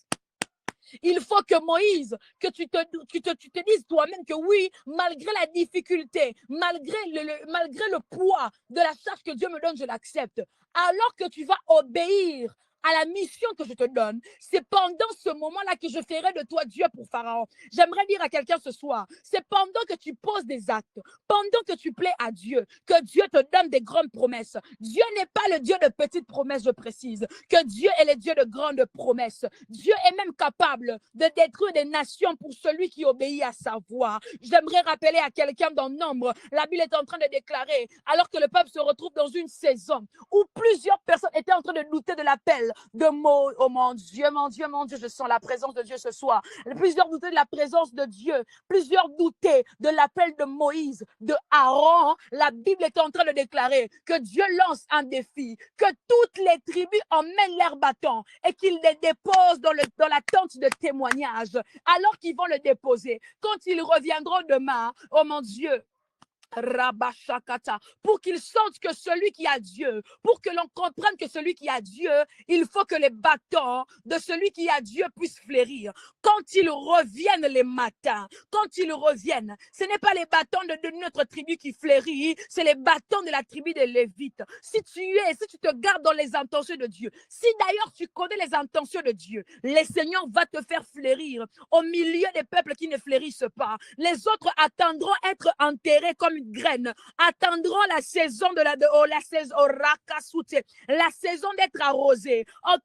Il faut que Moïse, que tu te dises toi-même que oui, malgré la difficulté, malgré le poids de la charge que Dieu me donne, je l'accepte. Alors que tu vas obéir à la mission que je te donne, c'est pendant ce moment-là que je ferai de toi Dieu pour Pharaon. J'aimerais dire à quelqu'un ce soir, c'est pendant que tu poses des actes, pendant que tu plais à Dieu, que Dieu te donne des grandes promesses. Dieu n'est pas le Dieu de petites promesses, je précise, que Dieu est le Dieu de grandes promesses. Dieu est même capable de détruire des nations pour celui qui obéit à sa voix. J'aimerais rappeler à quelqu'un dans Nombre, la Bible est en train de déclarer, alors que le peuple se retrouve dans une saison où plusieurs personnes étaient en train de douter de l'appel de mots. Oh mon Dieu, mon Dieu, mon Dieu, je sens la présence de Dieu ce soir. Plusieurs doutaient de la présence de Dieu. Plusieurs doutaient de l'appel de Moïse, de Aaron. La Bible est en train de déclarer que Dieu lance un défi, que toutes les tribus emmènent leurs bâtons et qu'ils les déposent dans la tente de témoignage. Alors qu'ils vont le déposer, quand ils reviendront demain, oh mon Dieu, Rabashakata, pour qu'ils sentent que celui qui a Dieu, pour que l'on comprenne que celui qui a Dieu, il faut que les bâtons de celui qui a Dieu puissent fleurir. Quand ils reviennent les matins, quand ils reviennent, ce n'est pas les bâtons de notre tribu qui fleurit, c'est les bâtons de la tribu des Lévites. Si tu te gardes dans les intentions de Dieu, si d'ailleurs tu connais les intentions de Dieu, le Seigneur va te faire fleurir au milieu des peuples qui ne fleurissent pas. Les autres attendront être enterrés comme une graine, attendront la saison la saison d'être arrosé,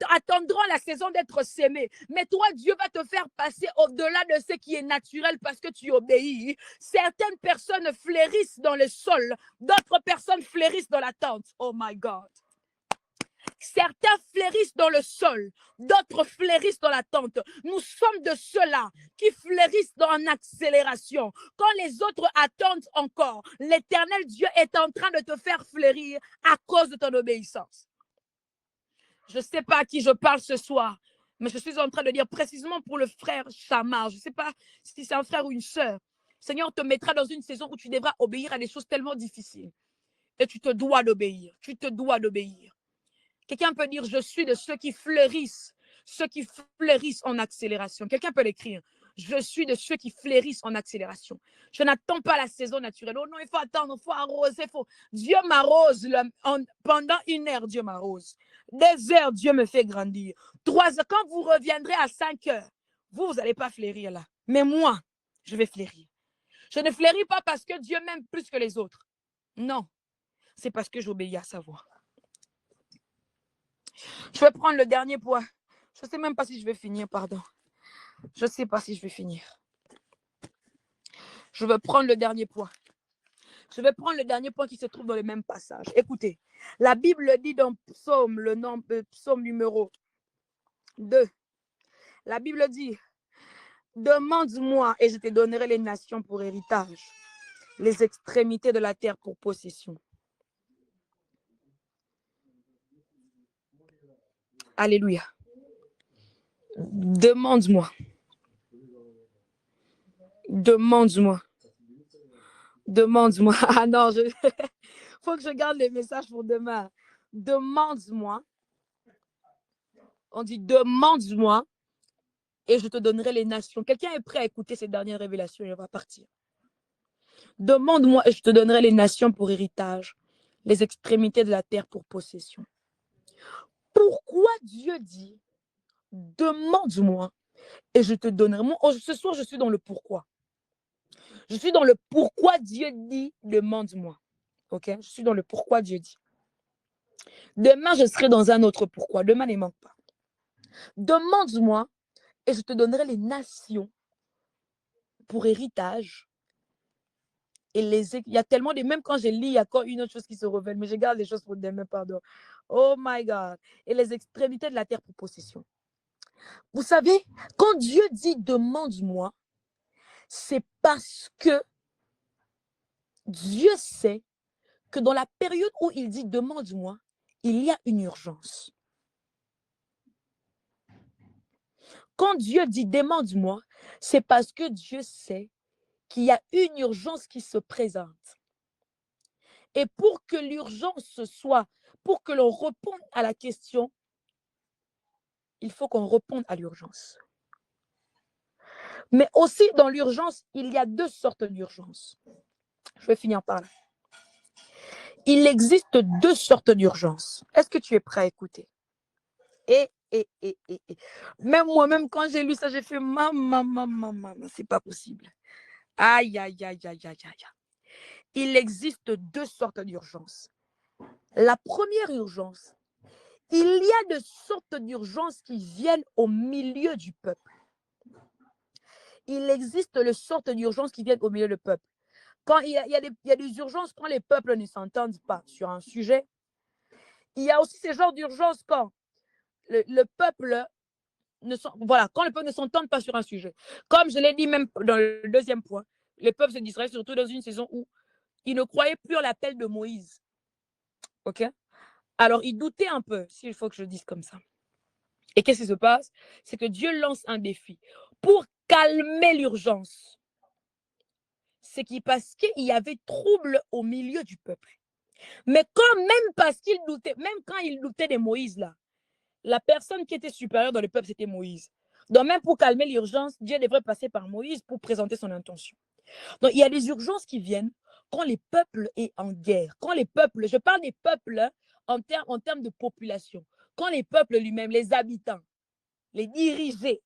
attendront la saison d'être sémé. Mais toi, Dieu va te faire passer au-delà de ce qui est naturel parce que tu obéis. Certaines personnes fleurissent dans le sol, d'autres personnes fleurissent dans la tente. Oh my God. Certains fleurissent dans le sol, d'autres fleurissent dans la tente. Nous sommes de ceux-là qui fleurissent en accélération. Quand les autres attendent encore, l'Éternel Dieu est en train de te faire fleurir à cause de ton obéissance. Je ne sais pas à qui je parle ce soir, mais je suis en train de dire précisément pour le frère Chamar. Je ne sais pas si c'est un frère ou une sœur. Le Seigneur te mettra dans une saison où tu devras obéir à des choses tellement difficiles. Et tu te dois d'obéir. Tu te dois d'obéir. Quelqu'un peut dire, je suis de ceux qui fleurissent en accélération. Quelqu'un peut l'écrire. Je suis de ceux qui fleurissent en accélération. Je n'attends pas la saison naturelle. Oh non, il faut attendre, il faut arroser. Dieu m'arrose. Pendant 1 heure, Dieu m'arrose. 2 heures, Dieu me fait grandir. 3 heures, quand vous reviendrez à 5 heures, vous n'allez pas fleurir là. Mais moi, je vais fleurir. Je ne fleuris pas parce que Dieu m'aime plus que les autres. Non, c'est parce que j'obéis à sa voix. Je vais prendre le dernier point. Je ne sais même pas si je vais finir, pardon. Je ne sais pas si je vais finir. Je vais prendre le dernier point. Je vais prendre le dernier point qui se trouve dans le même passage. Écoutez, la Bible dit dans Psaume, Psaume numéro 2. La Bible dit, demande-moi et je te donnerai les nations pour héritage, les extrémités de la terre pour possession. Alléluia. Demande-moi. Demande-moi. Demande-moi. Ah non, faut que je garde les messages pour demain. Demande-moi. On dit demande-moi et je te donnerai les nations. Quelqu'un est prêt à écouter ces dernières révélations et on va partir. Demande-moi et je te donnerai les nations pour héritage, les extrémités de la terre pour possession. Pourquoi Dieu dit demande-moi et je te donnerai. Moi, ce soir, je suis dans le pourquoi. Je suis dans le pourquoi Dieu dit demande-moi. Ok? Je suis dans le pourquoi Dieu dit. Demain, je serai dans un autre pourquoi. Demain ne manque pas. Demande-moi et je te donnerai les nations pour héritage. Et il y a tellement de... Même quand je lis, il y a encore une autre chose qui se révèle. Mais je garde les choses pour demain, pardon. Oh my God. Et les extrémités de la terre pour possession. Vous savez, quand Dieu dit demande-moi, c'est parce que Dieu sait que dans la période où il dit demande-moi, il y a une urgence. Quand Dieu dit demande-moi, c'est parce que Dieu sait qu'il y a une urgence qui se présente. Et pour que l'urgence soit, pour que l'on réponde à la question, il faut qu'on réponde à l'urgence. Mais aussi dans l'urgence, il y a 2 sortes d'urgence. Je vais finir par là. Il existe 2 sortes d'urgence. Est-ce que tu es prêt à écouter? Même moi-même, quand j'ai lu ça, j'ai fait maman, c'est pas possible. Aïe. Il existe 2 sortes d'urgence. La première urgence, il y a de sortes d'urgence qui viennent au milieu du peuple. Il existe les sortes d'urgence qui viennent au milieu du peuple. Quand il y a des urgences quand les peuples ne s'entendent pas sur un sujet. Il y a aussi ces genres d'urgence quand le peuple quand le peuple ne s'entend pas sur un sujet. Comme je l'ai dit même dans le deuxième point, le peuple se distraient surtout dans une saison où ils ne croyaient plus à l'appel de Moïse. OK? Alors, ils doutaient un peu, s'il faut que je dise comme ça. Et qu'est-ce qui se passe? C'est que Dieu lance un défi pour calmer l'urgence. c'est parce qu'il y avait trouble au milieu du peuple. Mais même quand il doutait de Moïse, là, la personne qui était supérieure dans le peuple, c'était Moïse. Donc, même pour calmer l'urgence, Dieu devrait passer par Moïse pour présenter son intention. Donc, il y a des urgences qui viennent quand les peuples sont en guerre. Quand les peuples, je parle des peuples en termes de population. Quand les peuples lui-même, les habitants, les dirigés,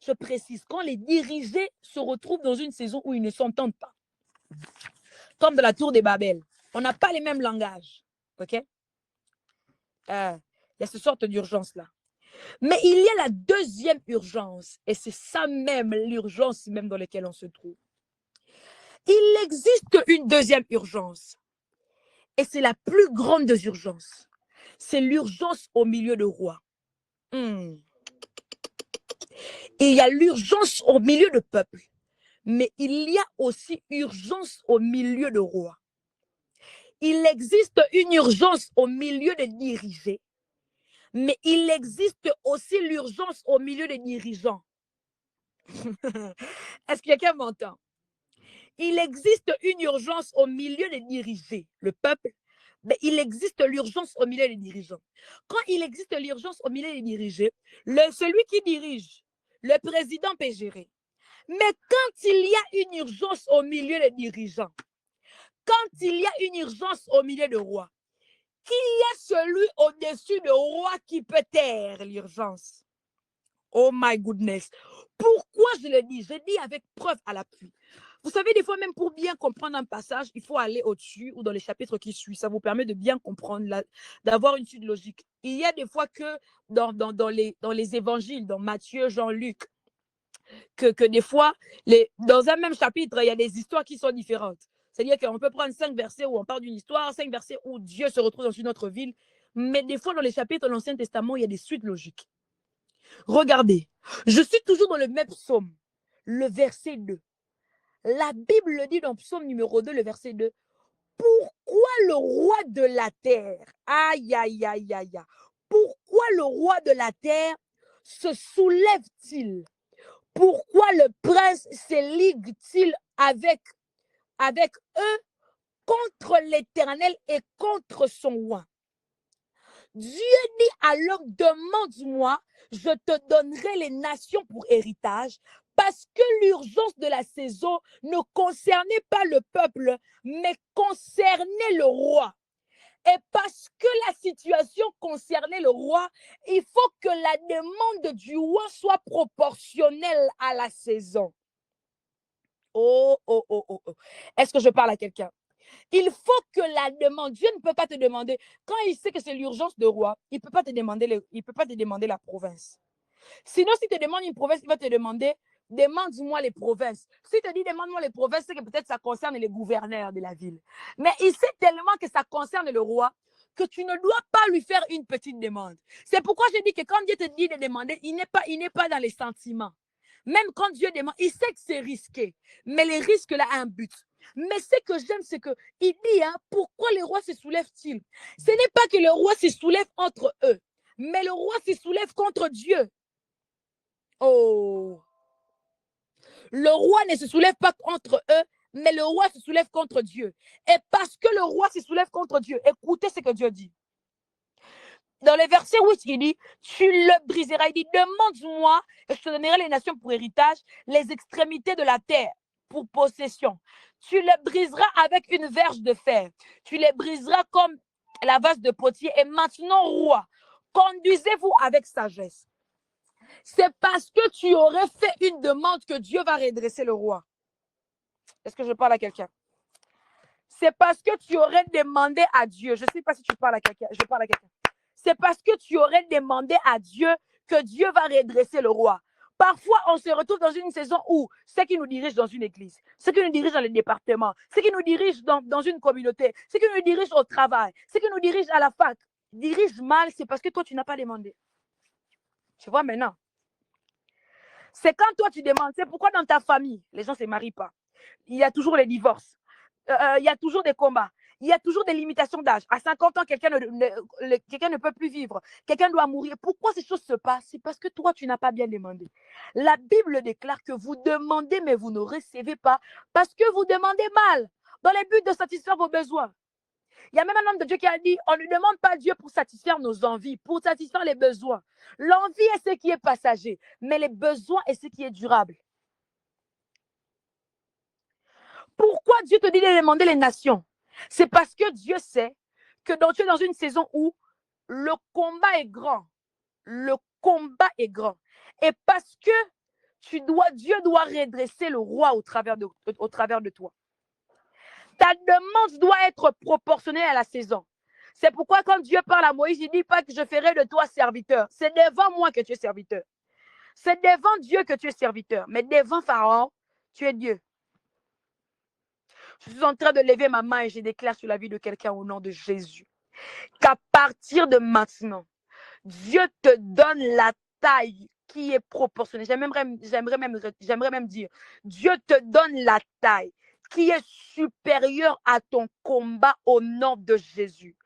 je précise, quand les dirigés se retrouvent dans une saison où ils ne s'entendent pas, comme de la tour de Babel, on n'a pas les mêmes langages. OK? Il y a ce sorte d'urgence-là. Mais il y a la deuxième urgence, et c'est ça même, l'urgence même dans laquelle on se trouve. Il existe une deuxième urgence, et c'est la plus grande des urgences. C'est l'urgence au milieu de roi. Il y a l'urgence au milieu de peuple, mais il y a aussi urgence au milieu de roi. Il existe une urgence au milieu des dirigés, mais il existe aussi l'urgence au milieu des dirigeants. Est-ce que quelqu'un m'entend? Il existe une urgence au milieu des dirigés, le peuple, mais il existe l'urgence au milieu des dirigeants. Quand il existe l'urgence au milieu des dirigés, celui qui dirige, le président peut gérer. Mais quand il y a une urgence au milieu des dirigeants, quand il y a une urgence au milieu de roi, qu'il y a celui au-dessus de roi qui peut taire l'urgence. Oh my goodness. Pourquoi je le dis? Je dis avec preuve à l'appui. Vous savez, des fois, même pour bien comprendre un passage, il faut aller au-dessus ou dans les chapitres qui suivent. Ça vous permet de bien comprendre, d'avoir une suite logique. Il y a des fois que dans les évangiles, dans Matthieu, Jean, Luc, que des fois, dans un même chapitre, il y a des histoires qui sont différentes. C'est-à-dire qu'on peut prendre 5 versets où on parle d'une histoire, 5 versets où Dieu se retrouve dans une autre ville. Mais des fois, dans les chapitres de l'Ancien Testament, il y a des suites logiques. Regardez, je suis toujours dans le même psaume, le verset 2. La Bible le dit dans psaume numéro 2, le verset 2. Pourquoi le roi de la terre, aïe, aïe, aïe, aïe, aïe, pourquoi le roi de la terre se soulève-t-il? Pourquoi le prince se ligue-t-il avec eux contre l'Éternel et contre son roi? Dieu dit alors, demande-moi, je te donnerai les nations pour héritage, parce que l'urgence de la saison ne concernait pas le peuple, mais concernait le roi. Et parce que la situation concernait le roi, il faut que la demande du roi soit proportionnelle à la saison. Oh. Est-ce que je parle à quelqu'un? Il faut que la demande, Dieu ne peut pas te demander, quand il sait que c'est l'urgence de roi, il ne peut pas te demander la province. Sinon, s'il te demande une province, il va te demander, demande-moi les provinces. S'il te dit, demande-moi les provinces, c'est que peut-être ça concerne les gouverneurs de la ville. Mais il sait tellement que ça concerne le roi que tu ne dois pas lui faire une petite demande. C'est pourquoi je dis que quand Dieu te dit de demander, il n'est pas dans les sentiments. Même quand Dieu demande, il sait que c'est risqué, mais les risques là ont un but. Mais ce que j'aime, c'est qu'il dit, pourquoi les rois se soulèvent-ils? Ce n'est pas que le roi se soulève entre eux, mais le roi se soulève contre Dieu. Oh! Le roi ne se soulève pas contre eux, mais le roi se soulève contre Dieu. Et parce que le roi se soulève contre Dieu, écoutez ce que Dieu dit. Dans le verset 8, il dit, tu le briseras. Il dit, demande-moi et je te donnerai les nations pour héritage, les extrémités de la terre pour possession. Tu les briseras avec une verge de fer. Tu les briseras comme la vase de potier. Et maintenant, roi, conduisez-vous avec sagesse. C'est parce que tu aurais fait une demande que Dieu va redresser le roi. Est-ce que je parle à quelqu'un? C'est parce que tu aurais demandé à Dieu. Je ne sais pas si tu parles à quelqu'un. Je parle à quelqu'un. C'est parce que tu aurais demandé à Dieu que Dieu va redresser le roi. Parfois, on se retrouve dans une saison où ceux qui nous dirigent dans une église, ceux qui nous dirigent dans les départements, ceux qui nous dirigent dans une communauté, ceux qui nous dirigent au travail, ceux qui nous dirigent à la fac, dirigent mal, c'est parce que toi, tu n'as pas demandé. Tu vois maintenant? C'est quand toi, tu demandes. C'est pourquoi dans ta famille, les gens ne se marient pas. Il y a toujours les divorces. Il y a toujours des combats. Il y a toujours des limitations d'âge. À 50 ans, quelqu'un ne peut plus vivre. Quelqu'un doit mourir. Pourquoi ces choses se passent? C'est parce que toi, tu n'as pas bien demandé. La Bible déclare que vous demandez, mais vous ne recevez pas parce que vous demandez mal, dans le but de satisfaire vos besoins. Il y a même un homme de Dieu qui a dit, on ne demande pas Dieu pour satisfaire nos envies, pour satisfaire les besoins. L'envie est ce qui est passager, mais les besoins est ce qui est durable. Pourquoi Dieu te dit de demander les nations? C'est parce que Dieu sait que tu es dans une saison où le combat est grand. Le combat est grand. Et parce que Dieu doit redresser le roi au travers de toi. Ta demande doit être proportionnelle à la saison. C'est pourquoi quand Dieu parle à Moïse, il ne dit pas que je ferai de toi serviteur. C'est devant moi que tu es serviteur. C'est devant Dieu que tu es serviteur. Mais devant Pharaon, tu es Dieu. Je suis en train de lever ma main et je déclare sur la vie de quelqu'un au nom de Jésus qu'à partir de maintenant, Dieu te donne la taille qui est proportionnée. J'aimerais même dire, Dieu te donne la taille qui est supérieure à ton combat au nom de Jésus.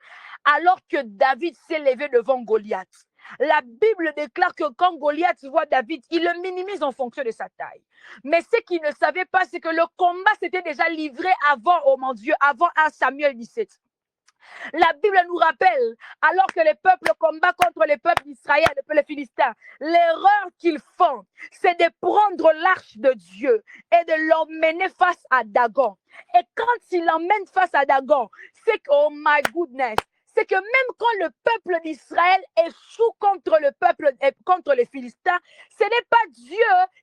Alors que David s'est levé devant Goliath, la Bible déclare que quand Goliath voit David, il le minimise en fonction de sa taille. Mais ce qu'il ne savait pas, c'est que le combat s'était déjà livré avant, oh mon Dieu, avant 1 Samuel 17. La Bible nous rappelle, alors que les peuples combattent contre les peuples d'Israël, les Philistins, l'erreur qu'ils font, c'est de prendre l'arche de Dieu et de l'emmener face à Dagon. Et quand il l'emmène face à Dagon, c'est que, oh my goodness, c'est que même quand le peuple d'Israël échoue contre les Philistins, ce n'est pas Dieu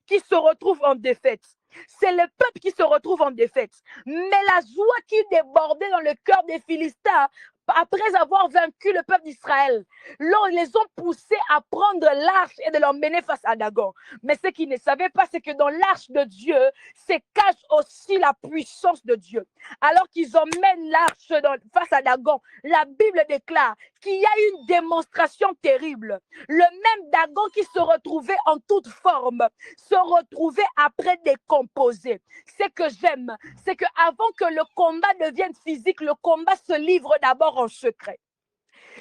qui se retrouve en défaite. C'est le peuple qui se retrouve en défaite. Mais la joie qui débordait dans le cœur des Philistins, après avoir vaincu le peuple d'Israël, les ont poussés à prendre l'arche et de l'emmener face à Dagon. Mais ce qu'ils ne savaient pas, c'est que dans l'arche de Dieu se cache aussi la puissance de Dieu. Alors qu'ils emmènent l'arche face à Dagon, la Bible déclare qu'il y a une démonstration terrible. Le même Dagon qui se retrouvait en toute forme, se retrouvait après décomposé. Ce que j'aime, c'est qu'avant que le combat devienne physique, le combat se livre d'abord en secret.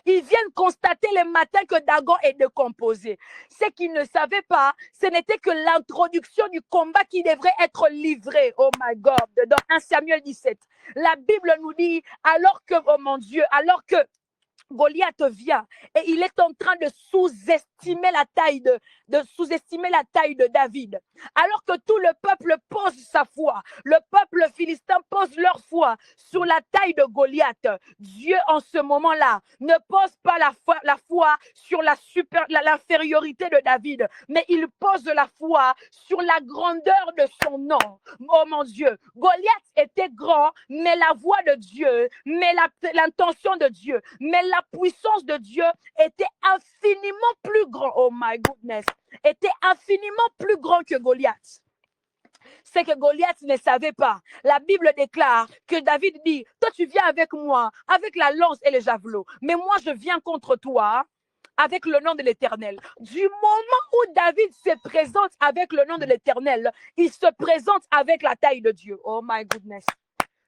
Ils viennent constater le matin que Dagon est décomposé. Ce qu'ils ne savaient pas, ce n'était que l'introduction du combat qui devrait être livré. Oh my God, dans 1 Samuel 17. La Bible nous dit, alors que, oh mon Dieu, alors que Goliath vient et il est en train de sous-estimer la taille de David. Alors que tout le peuple pose sa foi, le peuple philistin pose leur foi sur la taille de Goliath. Dieu en ce moment-là ne pose pas la foi sur l'infériorité de David, mais il pose la foi sur la grandeur de son nom. Oh mon Dieu, Goliath était grand, mais la voix de Dieu, mais l'intention de Dieu, mais la puissance de Dieu était infiniment plus grand. Oh my goodness, était infiniment plus grand que Goliath. C'est que Goliath ne savait pas. La Bible déclare que David dit, toi tu viens avec moi, avec la lance et le javelot, mais moi je viens contre toi avec le nom de l'Éternel. Du moment où David se présente avec le nom de l'Éternel, il se présente avec la taille de Dieu. Oh my goodness.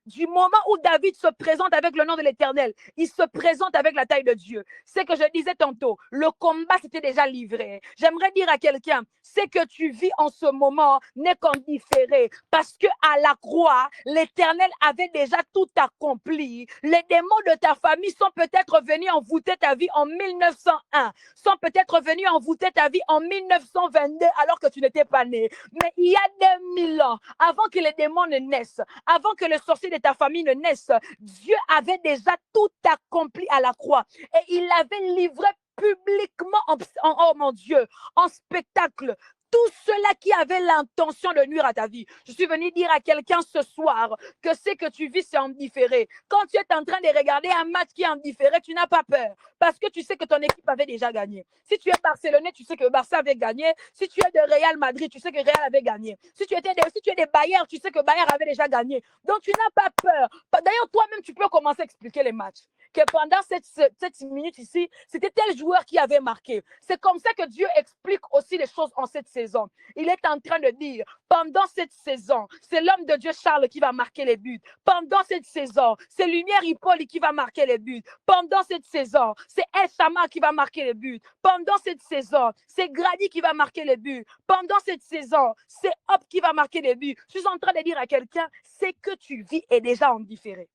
Du moment où David se présente avec le nom de l'Éternel, il se présente avec la taille de Dieu. C'est que je disais tantôt, le combat s'était déjà livré. J'aimerais dire à quelqu'un, ce que tu vis en ce moment n'est qu'en différé, parce que à la croix, l'Éternel avait déjà tout accompli. Les démons de ta famille sont peut-être venus envoûter ta vie en 1901, sont peut-être venus envoûter ta vie en 1922 alors que tu n'étais pas né. Mais il y a 2000 ans, avant que les démons ne naissent, avant que le sorcier de ta famille ne naisse, Dieu avait déjà tout accompli à la croix et il l'avait livré publiquement oh mon Dieu, en spectacle. Tout cela qui avait l'intention de nuire à ta vie. Je suis venu dire à quelqu'un ce soir que ce que tu vis, c'est en différé. Quand tu es en train de regarder un match qui est en différé, tu n'as pas peur parce que tu sais que ton équipe avait déjà gagné. Si tu es Barcelonais, tu sais que Barça avait gagné. Si tu es de Real Madrid, tu sais que Real avait gagné. Si tu es des Bayern, tu sais que Bayern avait déjà gagné. Donc, tu n'as pas peur. D'ailleurs, toi-même, tu peux commencer à expliquer les matchs. que pendant cette minute ici, c'était tel joueur qui avait marqué. C'est comme ça que Dieu explique aussi les choses en cette saison. Il est en train de dire, pendant cette saison, c'est l'homme de Dieu Charles qui va marquer les buts. Pendant cette saison, c'est Lumière Hippolyte qui va marquer les buts. Pendant cette saison, c'est El Sama qui va marquer les buts. Pendant cette saison, c'est Grady qui va marquer les buts. Pendant cette saison, c'est Hop qui va marquer les buts. Je suis en train de dire à quelqu'un, c'est que tu vis est déjà en différé.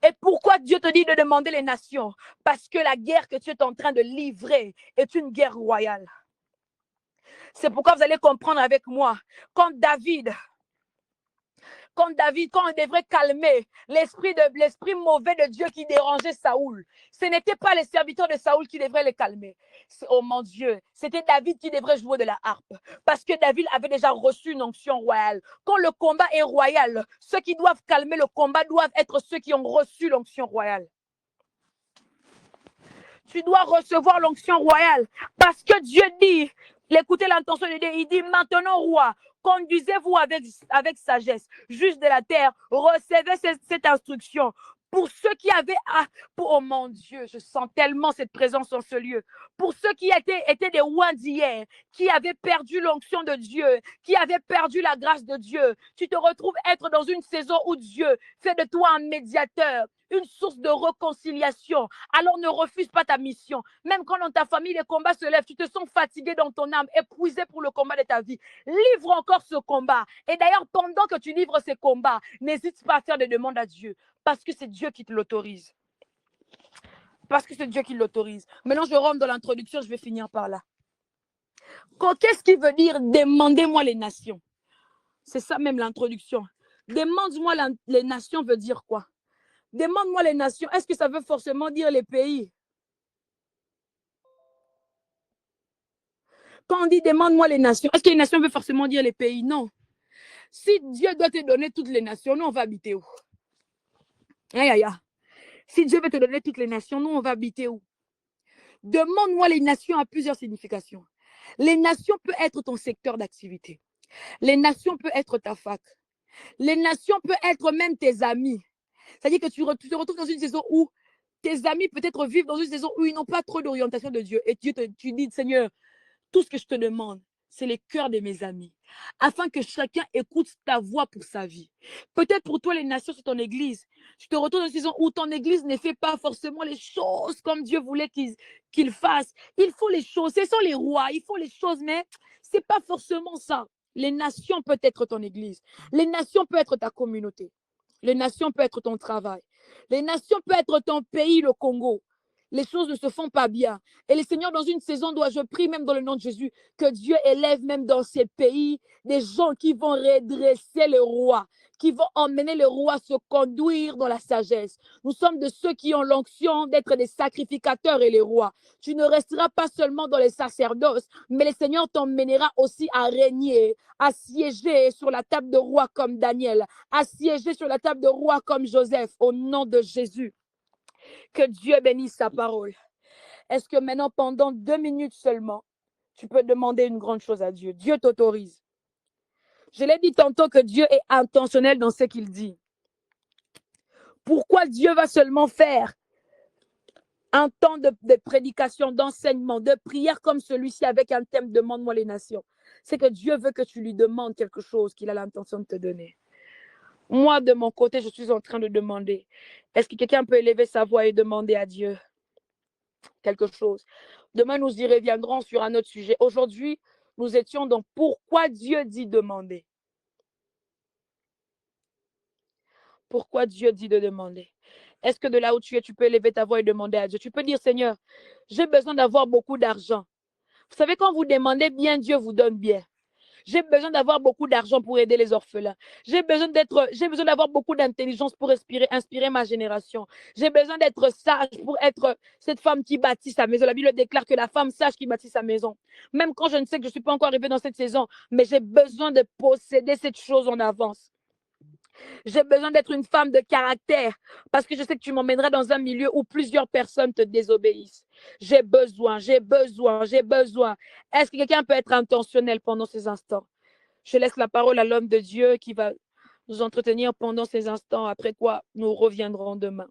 Et pourquoi Dieu te dit de demander les nations? Parce que la guerre que tu es en train de livrer est une guerre royale. C'est pourquoi vous allez comprendre avec moi, quand on devrait calmer l'esprit mauvais de Dieu qui dérangeait Saoul, ce n'était pas les serviteurs de Saoul qui devraient les calmer. Oh mon Dieu, c'était David qui devrait jouer de la harpe. Parce que David avait déjà reçu une onction royale. Quand le combat est royal, ceux qui doivent calmer le combat doivent être ceux qui ont reçu l'onction royale. Tu dois recevoir l'onction royale. Parce que Dieu dit, écoutez l'intention de Dieu, il dit maintenant roi, conduisez-vous avec sagesse, juge de la terre, recevez cette instruction. Pour ceux qui avaient, oh mon Dieu, je sens tellement cette présence en ce lieu. Pour ceux qui étaient des rois d'hier, qui avaient perdu l'onction de Dieu, qui avaient perdu la grâce de Dieu, tu te retrouves être dans une saison où Dieu fait de toi un médiateur, une source de réconciliation. Alors ne refuse pas ta mission. Même quand dans ta famille les combats se lèvent, tu te sens fatigué dans ton âme, épuisé pour le combat de ta vie. Livre encore ce combat. Et d'ailleurs, pendant que tu livres ces combats, n'hésite pas à faire des demandes à Dieu. Parce que c'est Dieu qui te l'autorise. Parce que c'est Dieu qui l'autorise. Maintenant, je rentre dans l'introduction, je vais finir par là. Qu'est-ce qui veut dire demandez-moi les nations? C'est ça même l'introduction. Demande-moi les nations veut dire quoi? Demande-moi les nations. Est-ce que ça veut forcément dire les pays? Quand on dit demande-moi les nations, est-ce que les nations veut forcément dire les pays? Non. Si Dieu doit te donner toutes les nations, nous, on va habiter où? Aïe, aïe, aïe. Si Dieu veut te donner toutes les nations, nous, on va habiter où? Demande-moi les nations a plusieurs significations. Les nations peuvent être ton secteur d'activité. Les nations peuvent être ta fac. Les nations peuvent être même tes amis. C'est-à-dire que tu te retrouves dans une saison où tes amis peut-être vivent dans une saison où ils n'ont pas trop d'orientation de Dieu. Et tu dis, Seigneur, tout ce que je te demande, c'est les cœurs de mes amis, afin que chacun écoute ta voix pour sa vie. Peut-être pour toi, les nations, c'est ton église. Tu te retrouves dans une saison où ton église ne fait pas forcément les choses comme Dieu voulait qu'il fasse. Il faut les choses, ce sont les rois, il faut les choses, mais ce n'est pas forcément ça. Les nations peuvent être ton église. Les nations peuvent être ta communauté. Les nations peuvent être ton travail. Les nations peuvent être ton pays, le Congo. Les choses ne se font pas bien. Et le Seigneur, dans une saison, je prie même dans le nom de Jésus, que Dieu élève même dans ces pays des gens qui vont redresser le roi, qui vont emmener le roi se conduire dans la sagesse. Nous sommes de ceux qui ont l'onction d'être des sacrificateurs et les rois. Tu ne resteras pas seulement dans les sacerdoces, mais le Seigneur t'emmènera aussi à régner, à siéger sur la table de roi comme Daniel, à siéger sur la table de roi comme Joseph, au nom de Jésus. Que Dieu bénisse sa parole. Est-ce que maintenant, pendant 2 minutes seulement, tu peux demander une grande chose à Dieu? Dieu t'autorise. Je l'ai dit tantôt que Dieu est intentionnel dans ce qu'il dit. Pourquoi Dieu va seulement faire un temps de prédication, d'enseignement, de prière comme celui-ci avec un thème demande-moi les nations? C'est que Dieu veut que tu lui demandes quelque chose qu'il a l'intention de te donner. Moi, de mon côté, je suis en train de demander. Est-ce que quelqu'un peut élever sa voix et demander à Dieu quelque chose? Demain, nous y reviendrons sur un autre sujet. Aujourd'hui, nous étions dans pourquoi Dieu dit demander. Pourquoi Dieu dit de demander? Est-ce que de là où tu es, tu peux élever ta voix et demander à Dieu? Tu peux dire, Seigneur, j'ai besoin d'avoir beaucoup d'argent. Vous savez, quand vous demandez bien, Dieu vous donne bien. J'ai besoin d'avoir beaucoup d'argent pour aider les orphelins. J'ai besoin d'avoir beaucoup d'intelligence pour inspirer ma génération. J'ai besoin d'être sage pour être cette femme qui bâtit sa maison. La Bible déclare que la femme sage qui bâtit sa maison. Même quand je ne sais que je ne suis pas encore arrivée dans cette saison, mais j'ai besoin de posséder cette chose en avance. J'ai besoin d'être une femme de caractère parce que je sais que tu m'emmèneras dans un milieu où plusieurs personnes te désobéissent. J'ai besoin. Est-ce que quelqu'un peut être intentionnel pendant ces instants? Je laisse la parole à l'homme de Dieu qui va nous entretenir pendant ces instants, après quoi nous reviendrons demain.